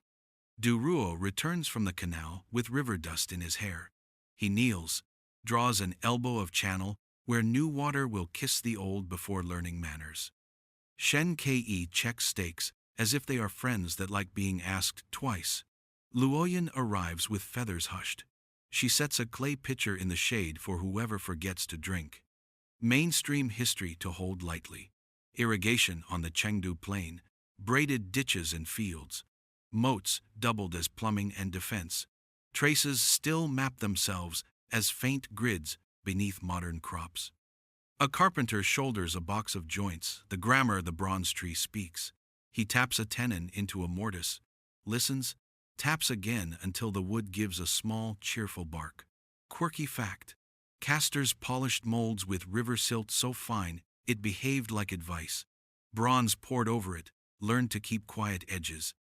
Duruo returns from the canal with river dust in his hair. He kneels, draws an elbow of channel where new water will kiss the old before learning manners. Shen Ke checks stakes as if they are friends that like being asked twice. Luoyan arrives with feathers hushed. She sets a clay pitcher in the shade for whoever forgets to drink. Mainstream history to hold lightly. Irrigation on the Chengdu Plain, braided ditches and fields. Moats doubled as plumbing and defense. Traces still map themselves as faint grids beneath modern crops. A carpenter shoulders a box of joints, the grammar the bronze tree speaks. He taps a tenon into a mortise, listens, taps again until the wood gives a small, cheerful bark. Quirky fact: casters polished molds with river silt so fine it behaved like advice. Bronze poured over it, learned to keep quiet edges.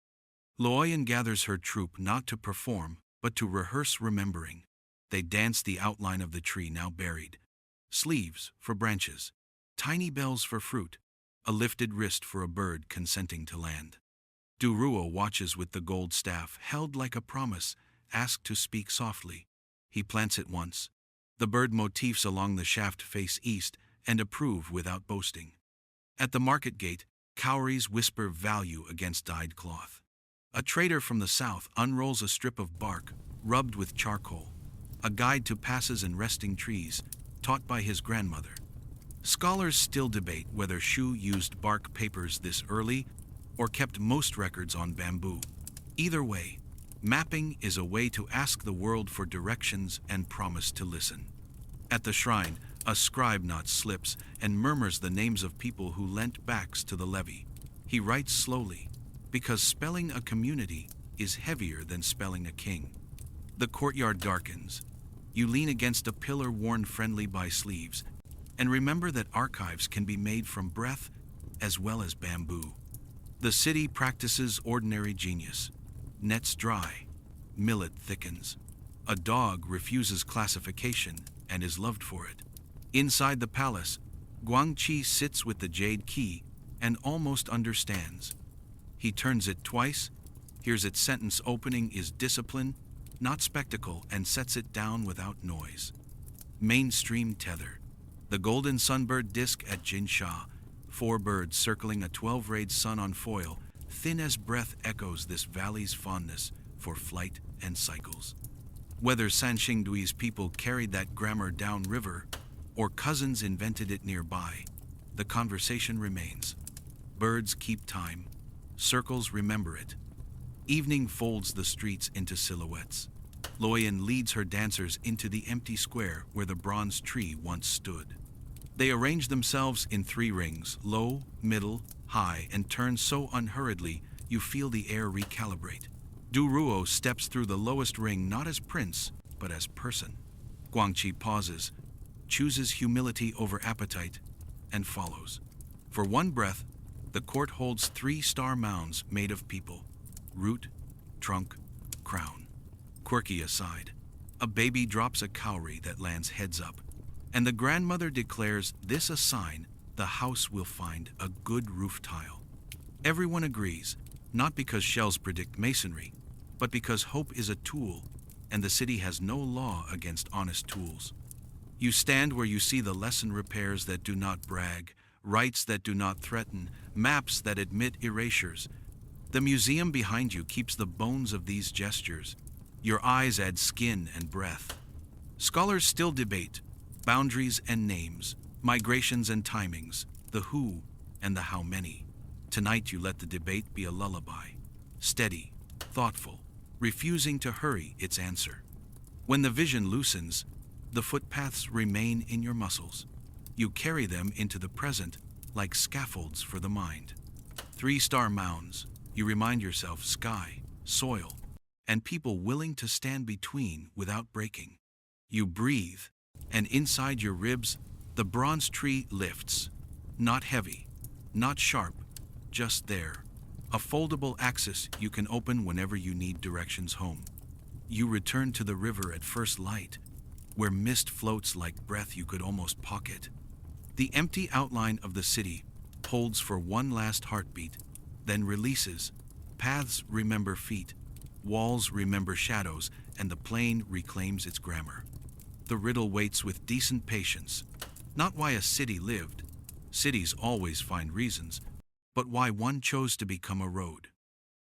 Luoyan gathers her troop not to perform, but to rehearse remembering. They dance the outline of the tree now buried. Sleeves for branches, tiny bells for fruit, a lifted wrist for a bird consenting to land. Duruo watches with the gold staff held like a promise, asked to speak softly. He plants it once. The bird motifs along the shaft face east and approve without boasting. At the market gate, cowries whisper value against dyed cloth. A trader from the south unrolls a strip of bark, rubbed with charcoal, a guide to passes and resting trees, taught by his grandmother. Scholars still debate whether Shu used bark papers this early or kept most records on bamboo. Either way, mapping is a way to ask the world for directions and promise to listen. At the shrine, a scribe knot slips and murmurs the names of people who lent backs to the levy. He writes slowly, because spelling a community is heavier than spelling a king. The courtyard darkens. You lean against a pillar worn friendly by sleeves, and remember that archives can be made from breath as well as bamboo. The city practices ordinary genius. Nets dry, millet thickens. A dog refuses classification and is loved for it. Inside the palace, Guangqi sits with the jade key and almost understands. He turns it twice, hears its sentence opening is discipline, not spectacle, and sets it down without noise. Mainstream tether. The golden sunbird disk at Jinsha, 4 birds circling a 12-rayed sun on foil, thin as breath echoes this valley's fondness for flight and cycles. Whether Sanxingdui's people carried that grammar downriver or cousins invented it nearby, the conversation remains. Birds keep time. Circles remember it. Evening folds the streets into silhouettes. Luoyan leads her dancers into the empty square where the bronze tree once stood. They arrange themselves in 3 rings, low, middle, high, and turn so unhurriedly you feel the air recalibrate. Duruo steps through the lowest ring not as prince, but as person. Guangqi pauses, chooses humility over appetite, and follows. For one breath, the court holds 3-star mounds made of people. Root, trunk, crown. Quirky aside, a baby drops a cowrie that lands heads up, and the grandmother declares this a sign the house will find a good roof tile. Everyone agrees, not because shells predict masonry, but because hope is a tool, and the city has no law against honest tools. You stand where you see the lesson: repairs that do not brag, rights that do not threaten, maps that admit erasures. The museum behind you keeps the bones of these gestures. Your eyes add skin and breath. Scholars still debate boundaries and names, migrations and timings, the who and the how many. Tonight you let the debate be a lullaby, steady, thoughtful, refusing to hurry its answer. When the vision loosens, the footpaths remain in your muscles. You carry them into the present like scaffolds for the mind. 3-star mounds, you remind yourself: sky, soil, and people willing to stand between without breaking. You breathe, and inside your ribs, the bronze tree lifts. Not heavy, not sharp, just there. A foldable axis you can open whenever you need directions home. You return to the river at first light, where mist floats like breath you could almost pocket. The empty outline of the city holds for one last heartbeat, then releases. Paths remember feet, walls remember shadows, and the plain reclaims its grammar. The riddle waits with decent patience, not why a city lived. Cities always find reasons, but why one chose to become a road.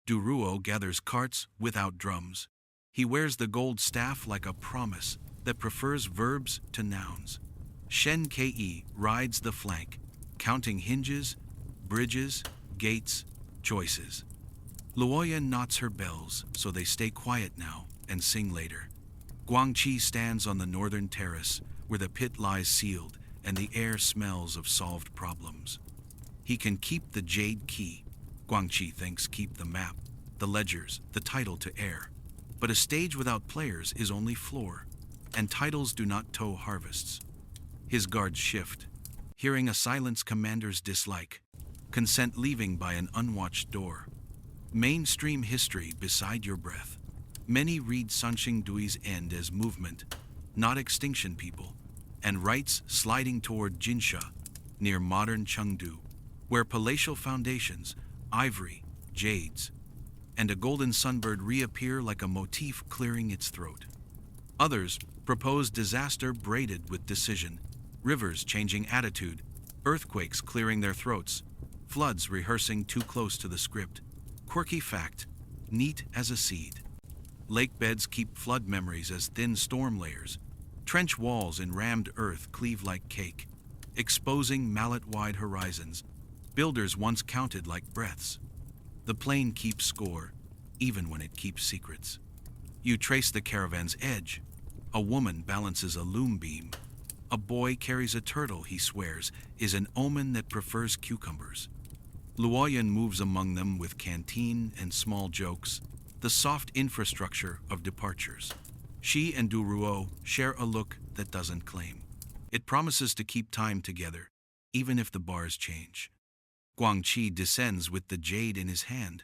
Duruo gathers carts without drums. He wears the gold staff like a promise that prefers verbs to nouns. Shen Ke rides the flank, counting hinges, bridges, gates, choices. Luoyan knots her bells so they stay quiet now and sing later. Guangqi stands on the northern terrace where the pit lies sealed and the air smells of solved problems. He can keep the jade key. Guangqi thinks keep the map, the ledgers, the title to air. But a stage without players is only floor, and titles do not tow harvests. His guards shift, hearing a silence commanders dislike, consent leaving by an unwatched door. Mainstream history beside your breath. Many read Sanxingdui's end as movement, not extinction people, and rites sliding toward Jinsha, near modern Chengdu, where palatial foundations, ivory, jades, and a golden sunbird reappear like a motif clearing its throat. Others propose disaster braided with decision, rivers changing attitude, earthquakes clearing their throats, floods rehearsing too close to the script. Quirky fact, neat as a seed. Lake beds keep flood memories as thin storm layers. Trench walls in rammed earth cleave like cake, exposing mallet-wide horizons builders once counted like breaths. The plain keeps score, even when it keeps secrets. You trace the caravan's edge. A woman balances a loom beam. A boy carries a turtle he swears is an omen that prefers cucumbers. Luoyan moves among them with canteen and small jokes, the soft infrastructure of departures. She and Duruo share a look that doesn't claim. It promises to keep time together, even if the bars change. Guangqi descends with the jade in his hand.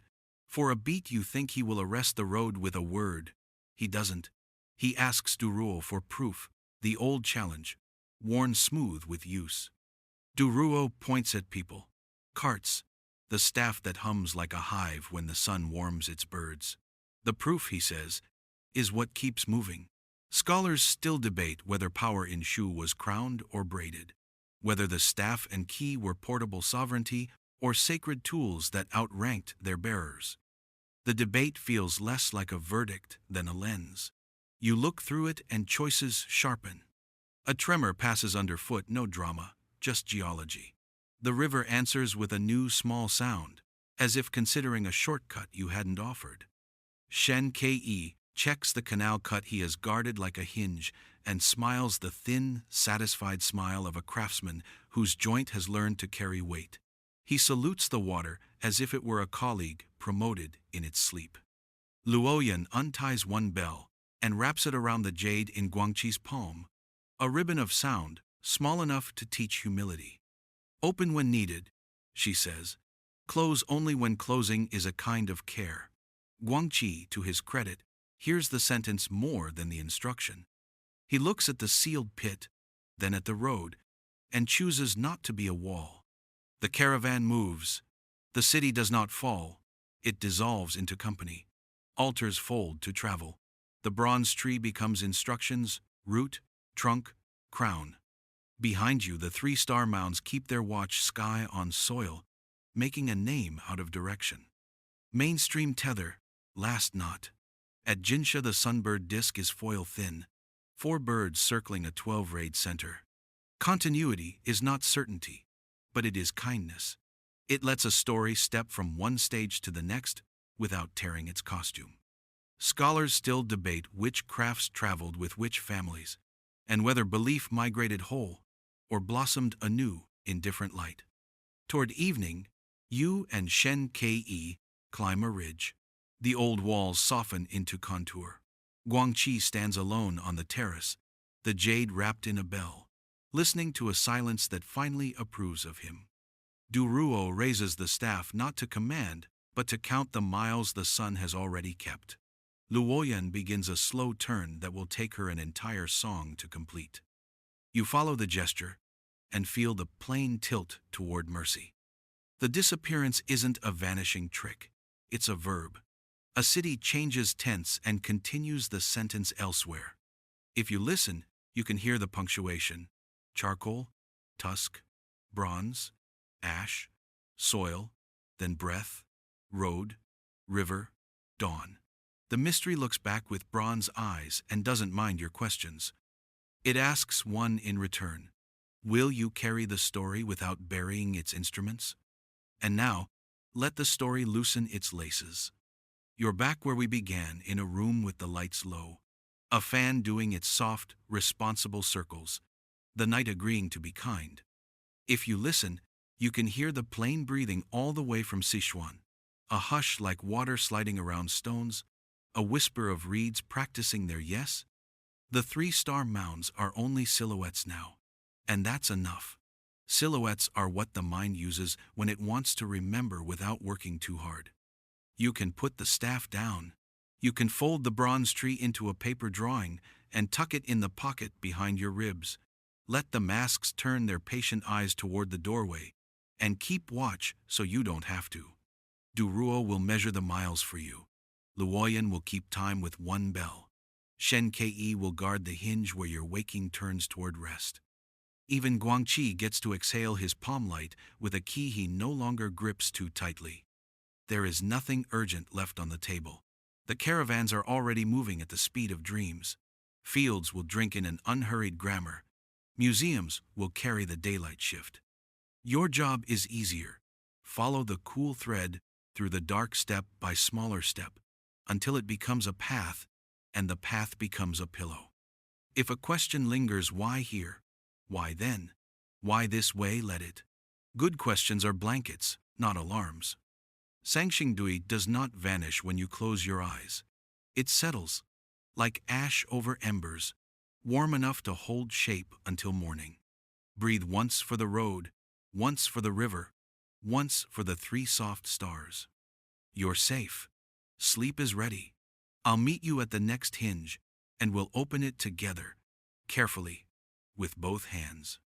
For a beat you think he will arrest the road with a word. He doesn't. He asks Duruo for proof, the old challenge, worn smooth with use. Duruo points at people. Carts, the staff that hums like a hive when the sun warms its birds. The proof, he says, is what keeps moving. Scholars still debate whether power in Shu was crowned or braided, whether the staff and key were portable sovereignty or sacred tools that outranked their bearers. The debate feels less like a verdict than a lens. You look through it and choices sharpen. A tremor passes underfoot, no drama, just geology. The river answers with a new small sound, as if considering a shortcut you hadn't offered. Shen Ke checks the canal cut he has guarded like a hinge and smiles the thin, satisfied smile of a craftsman whose joint has learned to carry weight. He salutes the water as if it were a colleague promoted in its sleep. Luoyan unties one bell and wraps it around the jade in Guangqi's palm, a ribbon of sound small enough to teach humility. Open when needed, she says. Close only when closing is a kind of care. Guangqi, to his credit, hears the sentence more than the instruction. He looks at the sealed pit, then at the road, and chooses not to be a wall. The caravan moves. The city does not fall. It dissolves into company. Altars fold to travel. The bronze tree becomes instructions, root, trunk, crown. Behind you, the three-star mounds keep their watch sky on soil, making a name out of direction. Mainstream tether, last knot. At Jinsha, the sunbird disk is foil thin, 4 birds circling a 12-rayed center. Continuity is not certainty, but it is kindness. It lets a story step from one stage to the next without tearing its costume. Scholars still debate which crafts traveled with which families, and whether belief migrated whole or blossomed anew in different light. Toward evening, you and Shen Ke climb a ridge. The old walls soften into contour. Guangqi stands alone on the terrace, the jade wrapped in a bell, listening to a silence that finally approves of him. Duruo raises the staff not to command, but to count the miles the sun has already kept. Luoyan begins a slow turn that will take her an entire song to complete. You follow the gesture and feel the plane tilt toward mercy. The disappearance isn't a vanishing trick, it's a verb. A city changes tense and continues the sentence elsewhere. If you listen, you can hear the punctuation: charcoal, tusk, bronze, ash, soil, then breath, road, river, dawn. The mystery looks back with bronze eyes and doesn't mind your questions. It asks one in return: will you carry the story without burying its instruments? And now, let the story loosen its laces. You're back where we began, in a room with the lights low, a fan doing its soft, responsible circles, the night agreeing to be kind. If you listen, you can hear the plane breathing all the way from Sichuan, a hush like water sliding around stones, a whisper of reeds practicing their yes. The three-star mounds are only silhouettes now, and that's enough. Silhouettes are what the mind uses when it wants to remember without working too hard. You can put the staff down. You can fold the bronze tree into a paper drawing and tuck it in the pocket behind your ribs. Let the masks turn their patient eyes toward the doorway, and keep watch so you don't have to. Duruo will measure the miles for you. Luoyan will keep time with one bell. Shen Ke will guard the hinge where your waking turns toward rest. Even Guangqi gets to exhale his palm light with a key he no longer grips too tightly. There is nothing urgent left on the table. The caravans are already moving at the speed of dreams. Fields will drink in an unhurried grammar. Museums will carry the daylight shift. Your job is easier. Follow the cool thread through the dark step by smaller step, until it becomes a path, and the path becomes a pillow. If a question lingers, why here? Why then? Why this way? Let it. Good questions are blankets, not alarms. Sanxingdui does not vanish when you close your eyes. It settles, like ash over embers, warm enough to hold shape until morning. Breathe once for the road, once for the river, once for the 3 soft stars. You're safe. Sleep is ready. I'll meet you at the next hinge, and we'll open it together, carefully, with both hands.